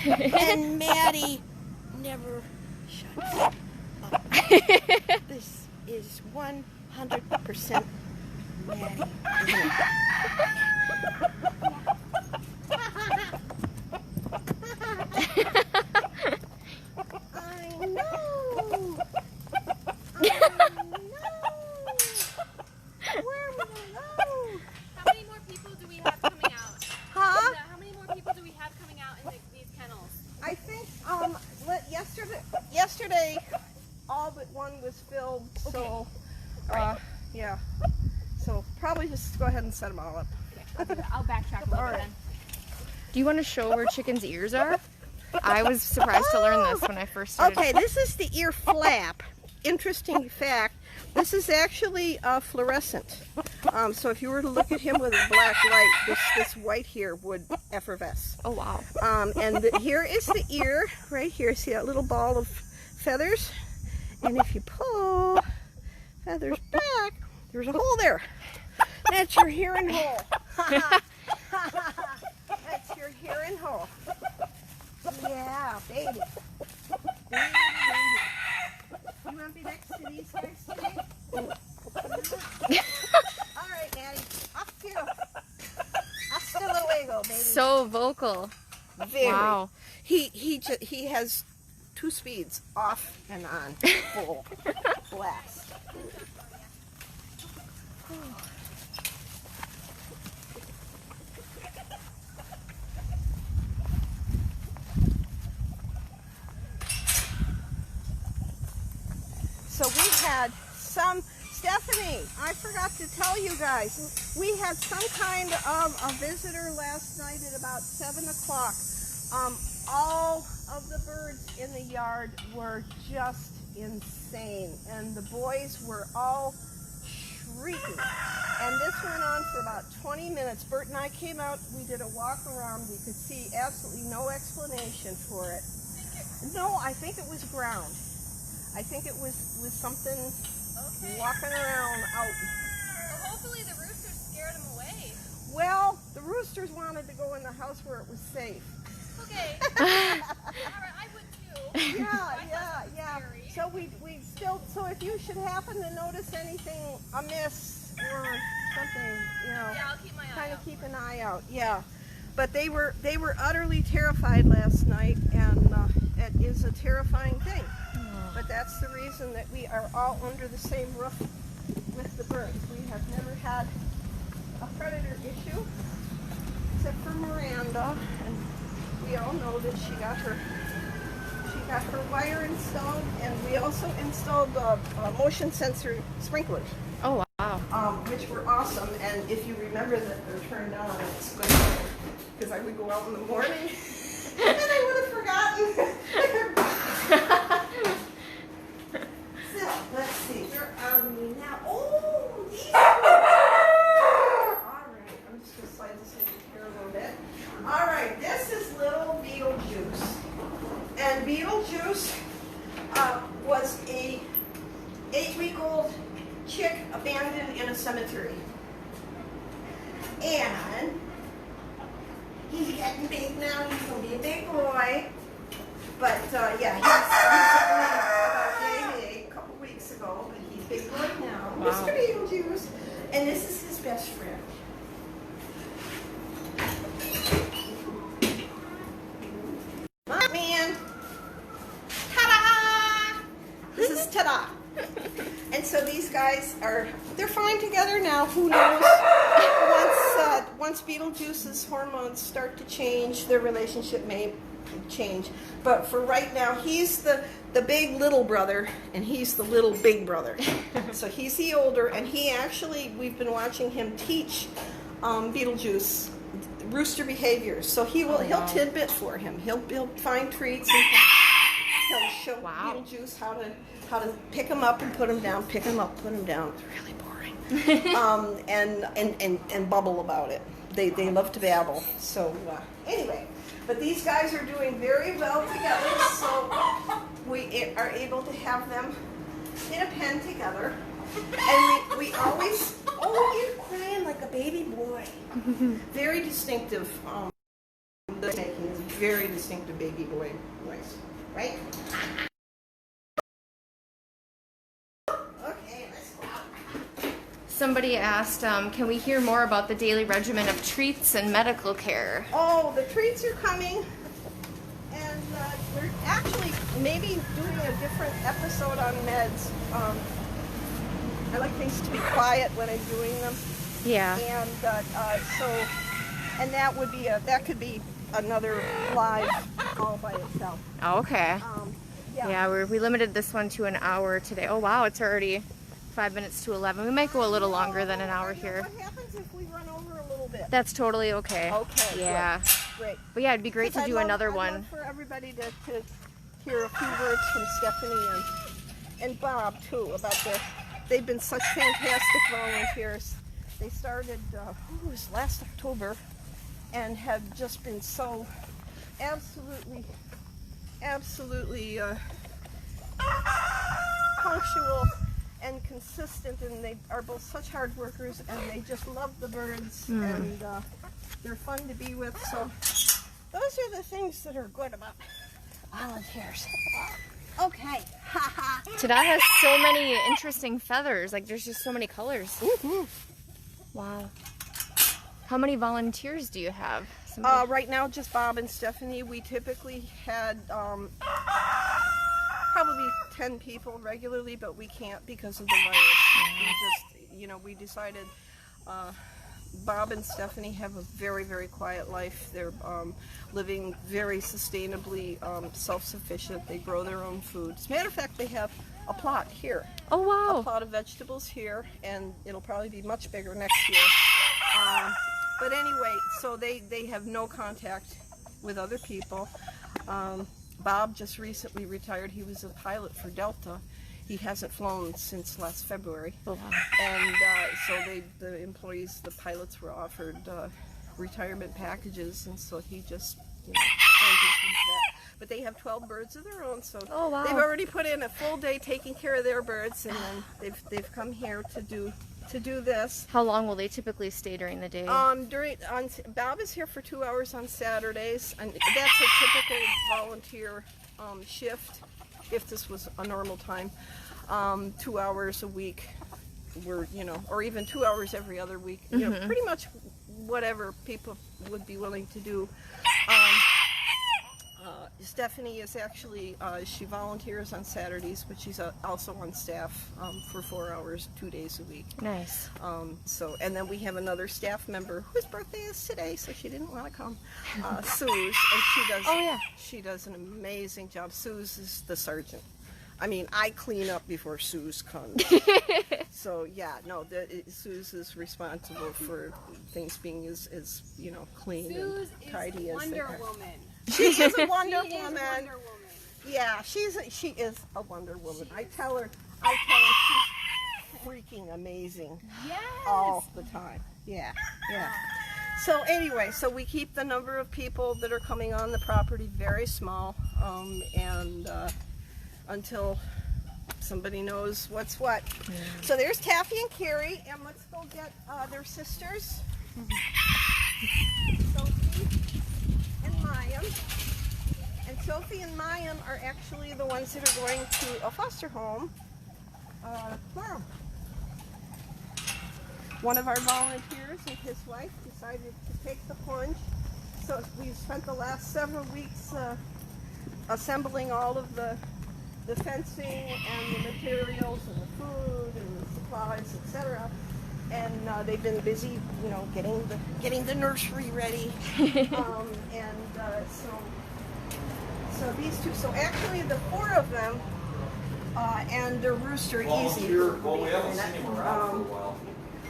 And Maddie never shuts up. This is 100% Maddie. I know. Where am I gonna go? How many more people do we have coming out? Huh? How many more people do we have coming out in these kennels? I think yesterday all but one was filled. So yeah. So probably just go ahead and set them all up. I'll backtrack a little All bit right. then. Do you want to show where chickens' ears are? I was surprised to learn this when I first started. Okay, this is the ear flap. Interesting fact. This is actually fluorescent. So if you were to look at him with a black light, this white here would effervesce. Oh, wow. And here is the ear, right here. See that little ball of feathers? And if you pull feathers back, there's a hole there. That's your hearing hole. That's your hearing hole. Yeah, baby. Baby. You want to be next to these guys today? All right, Maddie. Off to you. Hasta luego, baby. So vocal. Very. Wow. He has 2 speeds, off and on, full blast. So we had Stephanie, I forgot to tell you guys, we had some kind of a visitor last night at about 7 o'clock. All of the birds in the yard were just insane, and the boys were all shrieking. And this went on for about 20 minutes. Bert and I came out, we did a walk around, we could see absolutely no explanation for it. No, I think it was ground. I think it was something walking around out. Well, hopefully the roosters scared them away. Well, the roosters wanted to go in the house where it was safe. Okay. Alright, I would too. Yeah. Scary. So we still, so if you should happen to notice anything amiss or something, Yeah, I'll keep my eye kind out. of keep an eye out. Yeah. But they were utterly terrified last night, and it is a terrifying thing. But that's the reason that we are all under the same roof with the birds. We have never had a predator issue, except for Miranda, and we all know that she got her wire installed, and we also installed motion sensor sprinklers, Oh, wow. which were awesome. And if you remember that they're turned on, it's good, because I would go out in the morning and I would have forgotten. So, let's see, where are we now? Oh, these two. All right, I'm just going to slide this over here a little bit. All right, this is little BeetleJuice. And BeetleJuice was a 8-week-old chick abandoned in a cemetery. And he's getting big now. He's going to be a big boy. But, yeah, he's only about a couple weeks ago, but he's big boy now. Wow. Mr. BeetleJuice. And this is his best friend. Man. Ta-da! This is ta-da. And so these guys they're fine together now. Who knows? Once BeetleJuice's hormones start to change, their relationship may change. But for right now, he's the big little brother, and he's the little big brother. So he's the older, and we've been watching him teach BeetleJuice rooster behaviors. So he'll tidbit for him. He'll find treats, and he'll show Wow. BeetleJuice how to pick them up and put them down, pick them up, put them down. It's really boring. And bubble about it. They love to babble. So anyway, but these guys are doing very well together. So we are able to have them in a pen together. And we always, you're crying like a baby boy. Very distinctive. Making is very distinctive baby boy voice, right? Okay, let's go. Somebody asked, can we hear more about the daily regimen of treats and medical care? Oh, the treats are coming, and we're actually maybe doing a different episode on meds. I like things to be quiet when I'm doing them. Yeah. And and that would be that could be another live all by itself. Oh, okay. Yeah. Yeah, we limited this one to an hour today. Oh wow, it's already 5 minutes to 11. We might go a little longer than an hour here. What happens if we run over a little bit? That's totally okay. Okay. Yeah. Great. But yeah, it'd be great to do another I'd one. love for everybody to hear a few words from Stephanie and Bob too about they've been such fantastic volunteers. They started it was last October and have just been so absolutely punctual and consistent, and they are both such hard workers, and they just love the birds, and they're fun to be with. So those are the things that are good about volunteers. Okay. Tada has so many interesting feathers. Like there's just so many colors. Wow. How many volunteers do you have? Right now, just Bob and Stephanie. We typically had probably 10 people regularly, but we can't because of the virus. We decided Bob and Stephanie have a very, very quiet life. They're living very sustainably, self-sufficient. They grow their own food. As a matter of fact, they have a plot here. Oh wow. A plot of vegetables here, and it'll probably be much bigger next year. But anyway, so they have no contact with other people. Bob just recently retired. He was a pilot for Delta. He hasn't flown since last February. Oh, wow. And so the employees, the pilots were offered retirement packages, and so he just transitioned to that. But they have 12 birds of their own, so Oh, wow. they've already put in a full day taking care of their birds, and then they've come here to do this. How long will they typically stay during the day? Bob is here for 2 hours on Saturdays, and that's a typical volunteer shift. If this was a normal time, 2 hours a week, or even 2 hours every other week. Pretty much whatever people would be willing to do. Stephanie is actually, she volunteers on Saturdays, but she's also on staff for 4 hours, 2 days a week. Nice. And then we have another staff member whose birthday is today, so she didn't want to come, Suze, and she does. Oh, yeah. She does an amazing job. Suze is the sergeant. I mean, I clean up before Suze comes. So yeah, no, Suze is responsible for things being as clean and tidy as they are. Wonder Woman. She is a Wonder She is Woman. Wonder Woman. Yeah, she is a Wonder Woman. I tell her she's freaking amazing. Yes. All the time. Yeah. So anyway, so we keep the number of people that are coming on the property very small, and until somebody knows what's what. Yeah. So there's Taffy and Carrie, and let's go get their sisters. Sophie and Mayim. And Sophie and Mayim are actually the ones that are going to a foster home tomorrow. One of our volunteers and his wife decided to take the plunge. So we've spent the last several weeks assembling all of the fencing and the materials and the food and the supplies, etc. And they've been busy, getting the nursery ready. So these two. So actually, the four of them and their rooster, Easy. Well, we haven't seen him around for a while.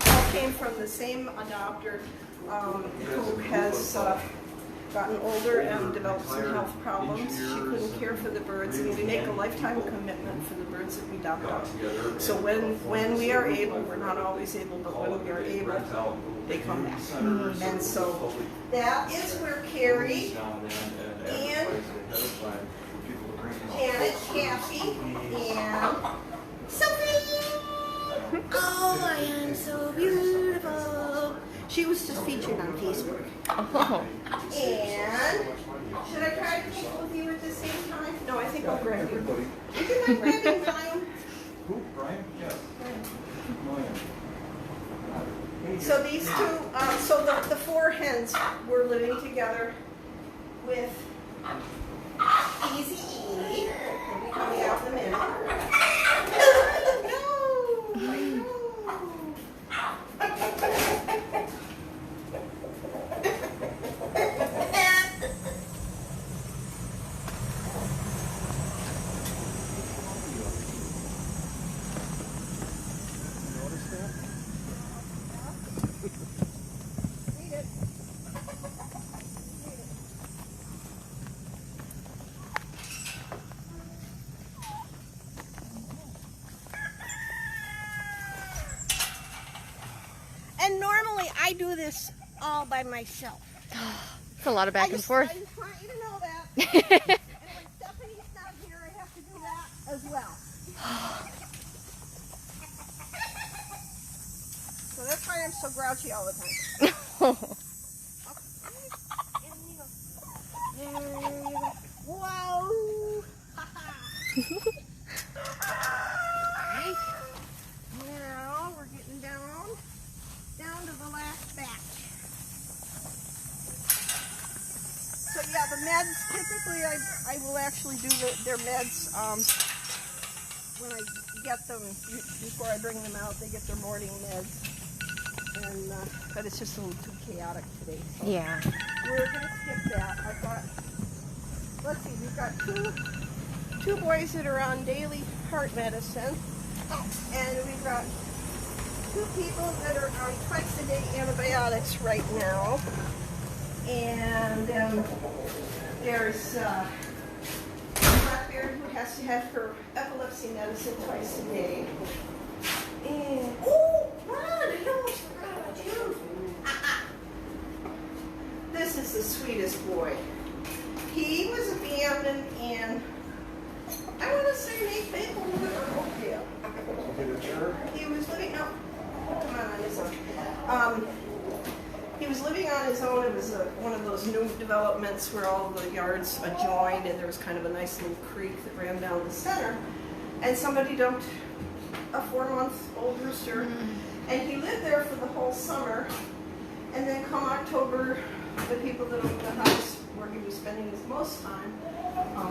All came from the same adopter who has gotten older and developed some health problems. She couldn't care for the birds, and we make a lifetime commitment for the birds that we adopt out. So when we are able, we're not always able, but when we are able, they come back. And so that is where Carrie and Janet, Kathy, and Sophie. Oh, I am so beautiful. She was just featured on Facebook. Oh. And should I try to take with you at the same time? No, I think I'll grab you. Would you mind grabbing mine? Who, Brian? Yes. So these two, so the four hens were living together with Easy E. We'll be coming out in a minute. No, I know. Notice that? Read it. And normally I do this all by myself. It's a lot of back and forth. I just want you to know that. And when Stephanie's not here, I have to do that as well. So that's why I'm so grouchy all the time. There you go. Whoa! Alright. Now we're getting down to the last batch. So yeah, the meds, typically I will actually do their meds when I get them, before I bring them out. They get their morning meds. And, but it's just a little too chaotic today. So Yeah. we're going to skip that. I thought, let's see, we've got two boys that are on daily heart medicine. And we've got 2 people that are on twice-a-day antibiotics right now. And then there's Blackbeard, who has to have her epilepsy medicine twice a day. And, oh, Ron, I almost forgot about you. This is the sweetest boy. He was abandoned in, I want to say, Maplewood or Oakdale. He was living, no, come on his own. He was living on his own. It was one of those new developments where all the yards adjoined, and there was kind of a nice little creek that ran down the center. And somebody dumped a 4-month-old rooster, and he lived there for the whole summer. And then come October, the people that owned the house where he was spending his most time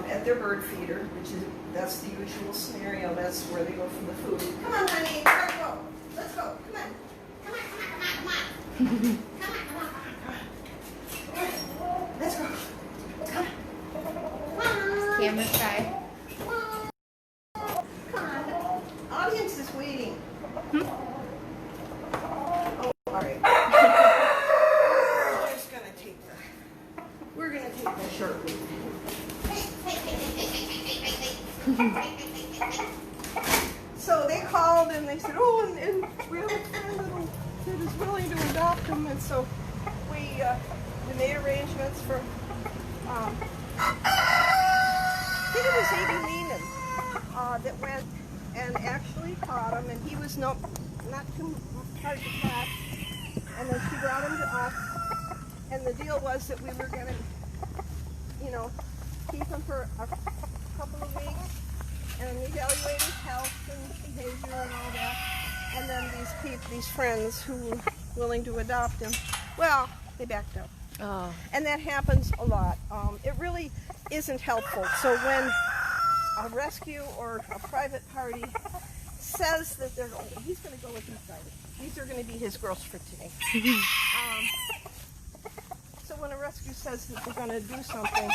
at their bird feeder, that's the usual scenario. That's where they go for the food. Come on, honey, let's go. Let's go. Come on. Come on, come on, come on, come on. Come on, come on, come on. Let's go. Come on. Camera shy. Come on. Audience is waiting. Oh, all right. We're gonna take the short route. So they called and they said, oh, and we have a friend that is willing to adopt them, and so we made arrangements for. I think it was Amy Lehman that went and actually caught him, and he was not too hard to catch. And then she brought him to us, and the deal was that we were going to, keep him for a couple of weeks and evaluate his health and behavior and all that. And then these friends who were willing to adopt him, well, they backed up. Oh. And that happens a lot. It really isn't helpful. So when a rescue or a private party says that he's going to go with these guys. These are going to be his girls for today. So when a rescue says that they're going to do something,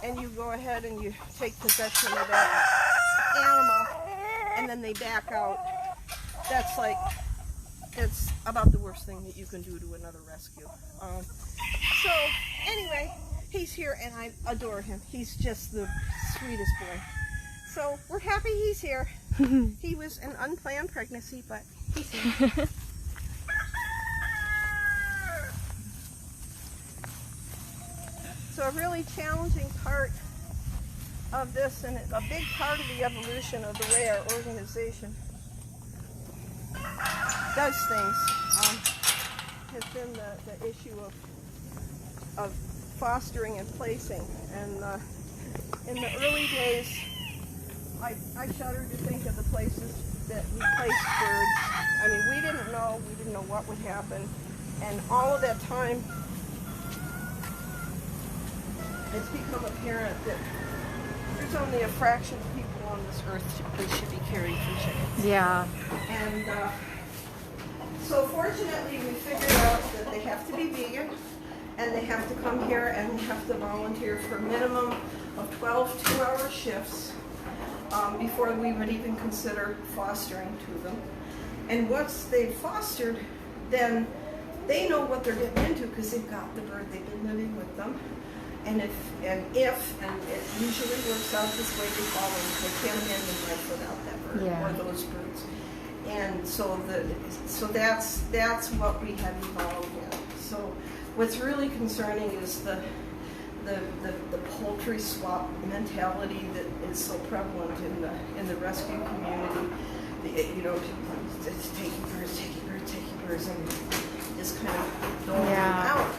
and you go ahead and you take possession of that animal, and then they back out, it's about the worst thing that you can do to another rescue. So anyway, he's here and I adore him. He's just the sweetest boy. So we're happy he's here. He was an unplanned pregnancy, but he's here. So a really challenging part of this, and a big part of the evolution of the way our organization does things, has been the issue of fostering and placing. And in the early days, I shudder to think of the places that we placed birds. I mean, we didn't know what would happen, and all of that time, it's become apparent that there's only a fraction of people on this earth that should be caring for chickens. Yeah. And so fortunately we figured out that they have to be vegan, and they have to come here and have to volunteer for a minimum of 12 two-hour shifts before we would even consider fostering to them. And once they've fostered, then they know what they're getting into because they've got the bird, they've been living with them. And if it usually works out this way, they follow. They can't abandon life without that bird or those birds. And so that's what we have evolved in. So what's really concerning is the poultry swap mentality that is so prevalent in the rescue community. You know, it's taking birds, and just kind of throwing them out.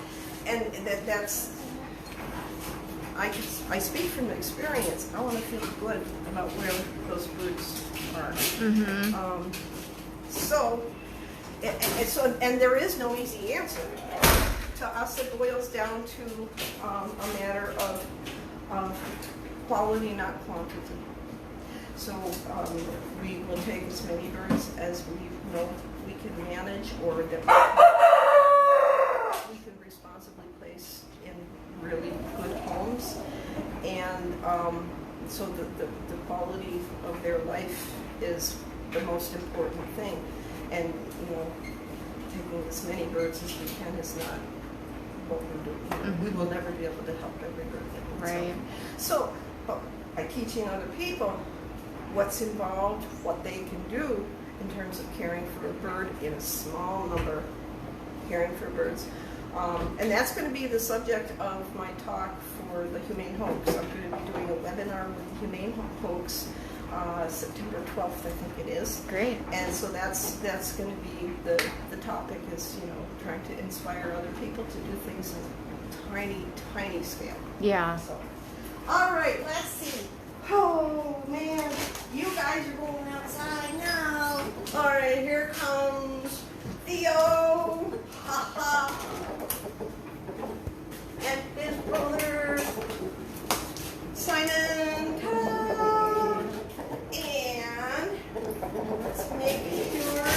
And that's. I speak from experience. I want to feel good about where those birds are. Mm-hmm. And there is no easy answer. To us, it boils down to a matter of quality, not quantity. So we will take as many birds as we know we can manage, or that we can responsibly place in really good homes, and so the quality of their life is the most important thing. And you know, taking as many birds as we can is not what we're doing. Mm-hmm. We will never be able to help every bird that right. So by teaching other people what's involved, what they can do in terms of caring for a bird in a small number, caring for birds. And that's going to be the subject of my talk for the Humane Hoax. I'm going to be doing a webinar with the Humane Hoax September 12th, I think it is. Great. And so that's going to be the topic, is, you know, trying to inspire other people to do things in tiny scale. Yeah. So, all right, let's see. Oh man, you guys are going outside now. All right, here comes Theo. Ha ha. And his brother Simon. Ta-da. And let's make sure.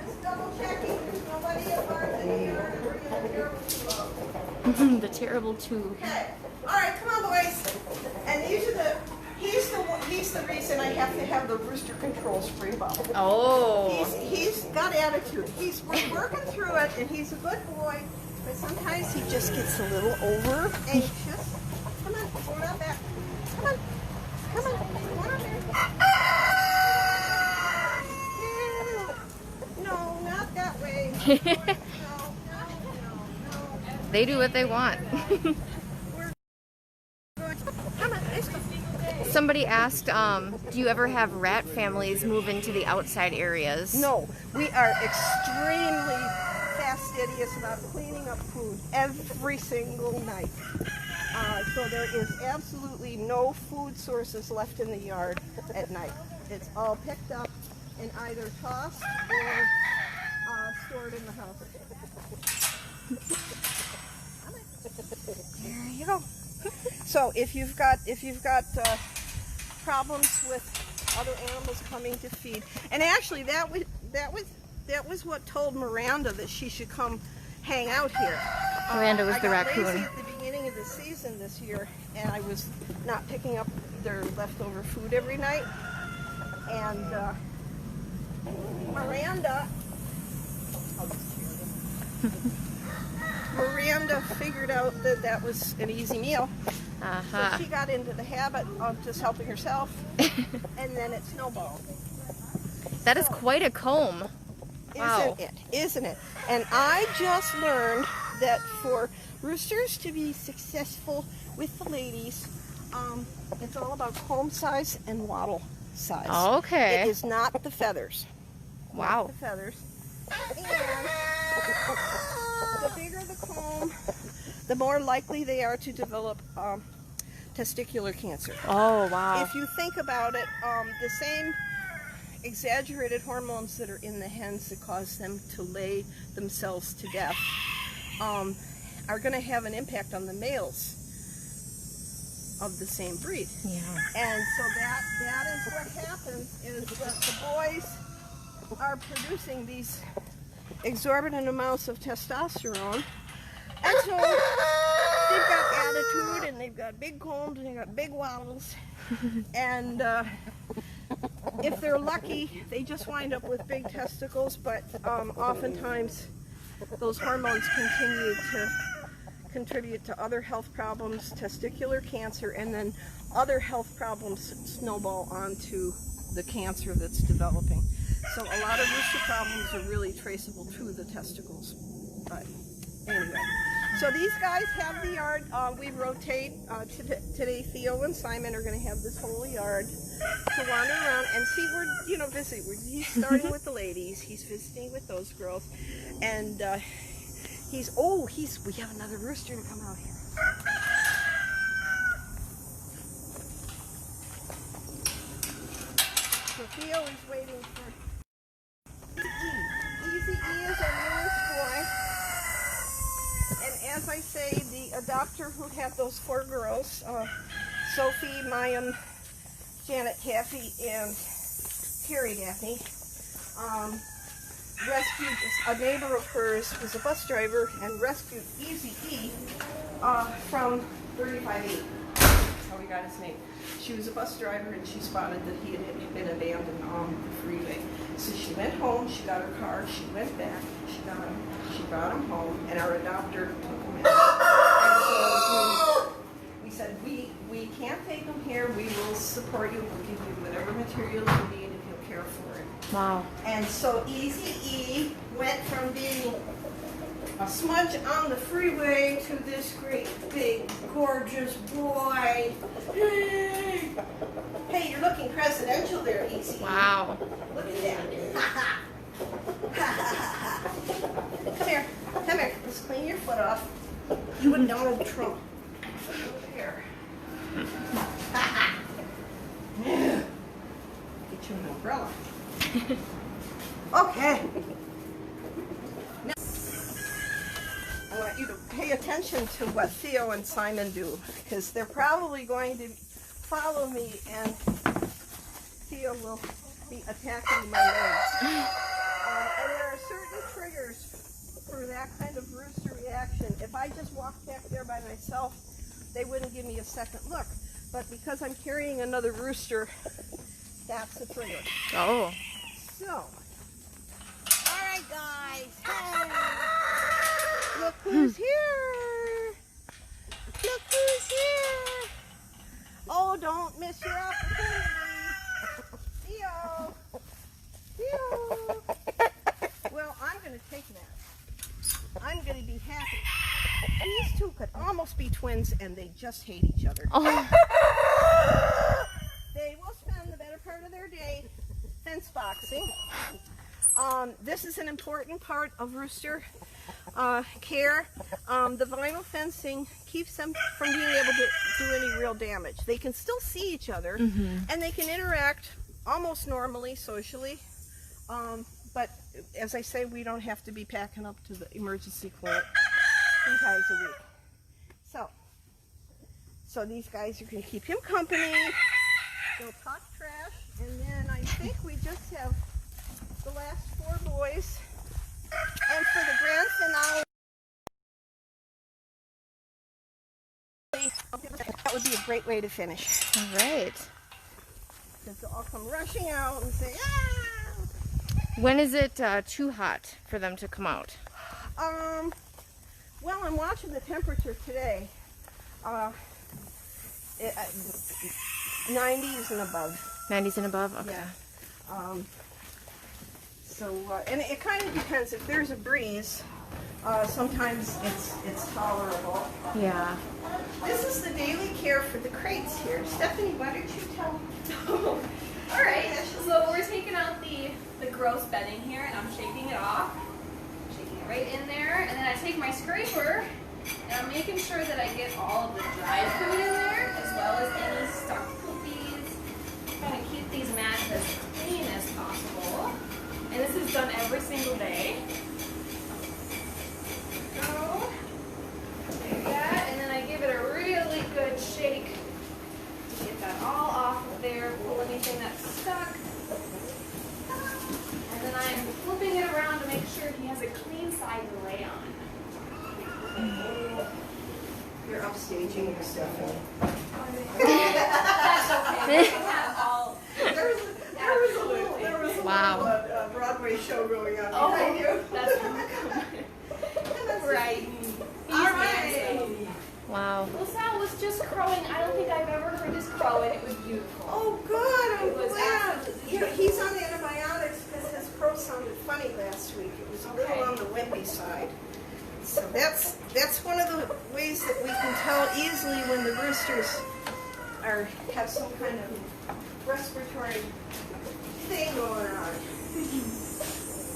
Just double checking there's nobody apart in the yard, and we're going to hear what you love. The terrible two. Okay. All right, come on, boys. And these are he's the reason I have to have the rooster control spray bottle. Oh. He's got attitude. We're working through it, and he's a good boy. But sometimes he just gets a little over anxious. Come on, go on back. Come on, go on there. No, not that way. No. They do what they want. Somebody asked, do you ever have rat families move into the outside areas? No, we are extremely fastidious about cleaning up food every single night. So there is absolutely no food sources left in the yard at night. It's all picked up and either tossed or stored in the house. There you go. So if you've got problems with other animals coming to feed, and actually that was what told Miranda that she should come hang out here. Miranda was the raccoon. I raccoon. got lazy at the beginning of the season this year, and I was not picking up their leftover food every night. And Miranda Miranda figured out that that was an easy meal. Uh-huh. So she got into the habit of just helping herself, and then it snowballed. That is quite a comb. Wow. Isn't it? Isn't it? And I just learned that for roosters to be successful with the ladies, it's all about comb size and wattle size. Okay. It is not the feathers. Wow. Not the feathers. And the bigger the comb, the more likely they are to develop testicular cancer. Oh, wow. If you think about it, the same exaggerated hormones that are in the hens that cause them to lay themselves to death are going to have an impact on the males of the same breed. Yeah. And so that is what happens, is that the boys are producing these exorbitant amounts of testosterone, and so they've got attitude, and they've got big combs, and they've got big waddles, and if they're lucky, they just wind up with big testicles, but oftentimes those hormones continue to contribute to other health problems, testicular cancer, and then other health problems snowball onto the cancer that's developing. So a lot of rooster problems are really traceable to the testicles. But anyway, so these guys have the yard. We rotate. Today Theo and Simon are going to have this whole yard to wander around and see. We're visiting. He's starting with the ladies. He's visiting with those girls, and we have another rooster to come out here. So Theo is waiting for Easy E is our newest boy. And as I say, the adopter who had those 4 girls, Sophie, Mayim, Janet, Taffy, and Carrie Daphne, rescued a neighbor of hers who was a bus driver and rescued Easy E from 35E. That's how we got his name. She was a bus driver and she spotted that he had been abandoned on the freeway. So she went home, she got her car, she went back, she brought him home, and our adopter took him in. And so we said, we can't take him here, we will support you, we'll give you whatever materials you need if you'll care for him. Wow. And so Easy E went from being a smudge on the freeway to this great, big, gorgeous boy. Hey, you're looking presidential there, Easy E. Wow. Look at that. Come here. Let's clean your foot off. You and Donald Trump. Over here. Get you an umbrella. Okay. Now, I want you to pay attention to what Theo and Simon do, because they're probably going to follow me, and Theo will be attacking my legs. And there are certain triggers for that kind of rooster reaction. If I just walked back there by myself, they wouldn't give me a second look. But because I'm carrying another rooster, that's the trigger. Oh. So, all right, guys. Hey. Look who's here. Look who's here. Oh, don't miss your opportunity. Theo. Well, I'm going to take that. I'm going to be happy. These two could almost be twins, and they just hate each other. Oh. They will spend the better part of their day fence boxing. This is an important part of rooster care. The vinyl fencing keeps them from being able to do any real damage. They can still see each other, and they can interact almost normally, socially. But as I say, we don't have to be packing up to the emergency clinic 3 times a week. So these guys are going to keep him company. They'll talk trash, and then I think we just have the last 4 boys. And for the grand finale, that would be a great way to finish. All right. Because they'll all come rushing out and say, ah! When is it too hot for them to come out? Well, I'm watching the temperature today. 90s and above. 90s and above? Okay. Yeah. And it kind of depends. If there's a breeze, sometimes it's tolerable. Yeah. This is the daily care for the crates here. Stephanie, why don't you tell? All right, so we're taking out the gross bedding here, and I'm shaking it off. Shaking it right in there, and then I take my scraper, and I'm making sure that I get all of the dry food in there, as well as any stuck poopies. Trying to keep these mats as clean as possible. And this is done every single day. So, like that, and then I give it a really good shake to get that all off of there, pull anything that's stuck. And then I'm flipping it around to make sure he has a clean side to lay on. You're upstaging your Stephanie. That's okay. We can have all. There was a little Broadway show going on behind you. That's right. All right. Wow. Well, Sal was just crowing. I don't think I've ever heard this crow, and it was beautiful. Oh, good. I'm It was glad. absolutely You know, he's on antibiotics because his crow sounded funny last week. It was a little Okay. on the wimpy side. So that's one of the ways that we can tell easily when the roosters have some kind of respiratory thing going on.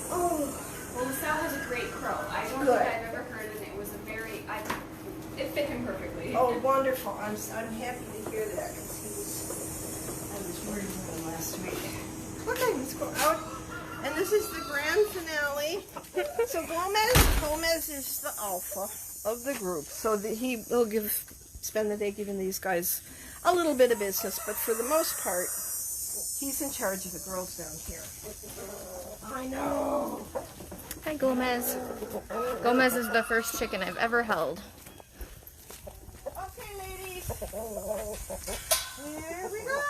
Oh, Well, Sal was a great crow. I don't Good. think I've ever heard it. It was it fit him perfectly. oh, wonderful! I'm happy to hear that because I was worried about him last week. Okay, let's go out. And this is the grand finale. So Gomez is the alpha of the group. So he'll spend the day giving these guys a little bit of business, but for the most part, he's in charge of the girls down here. I know. Hi, Gomez. Gomez is the first chicken I've ever held. Okay, ladies. Here we go.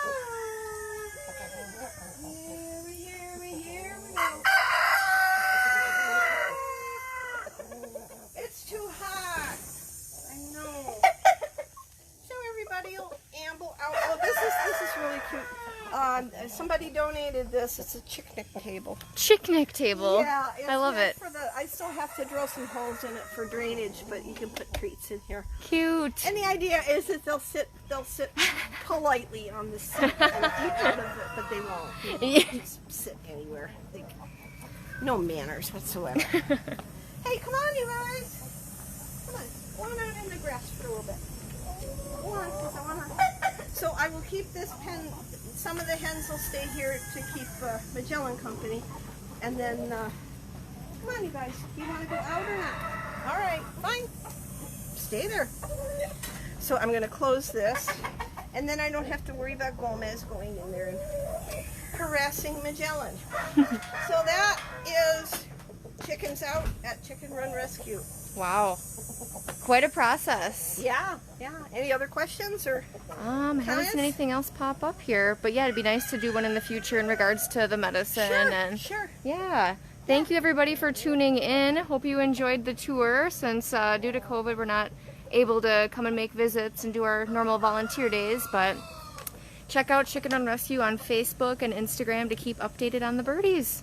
Here we go. It's too hot. I know. So everybody will amble out. Oh, this is really cute. Somebody donated this. It's a picnic table. Picnic table. Yeah, I love it. I still have to drill some holes in it for drainage, but you can put treats in here. Cute. And the idea is that they'll sit politely on the seat and eat out of it, but they won't. They won't just sit anywhere. No manners whatsoever. Hey, come on, you guys. Come on. Go on out in the grass for a little bit. Go on, because I want to. So I will keep this pen. Some of the hens will stay here to keep Magellan company. And then, come on, you guys. Do you want to go out or not? All right, fine. Stay there. So I'm going to close this. And then I don't have to worry about Gomez going in there and harassing Magellan. So that is chickens out at Chicken Run Rescue. Wow. Quite a process. Yeah. Any other questions or? I haven't seen anything else pop up here, but yeah, it'd be nice to do one in the future in regards to the medicine. Sure. Yeah. Thank you everybody for tuning in. Hope you enjoyed the tour since due to COVID we're not able to come and make visits and do our normal volunteer days, but check out Chicken Run Rescue on Facebook and Instagram to keep updated on the birdies.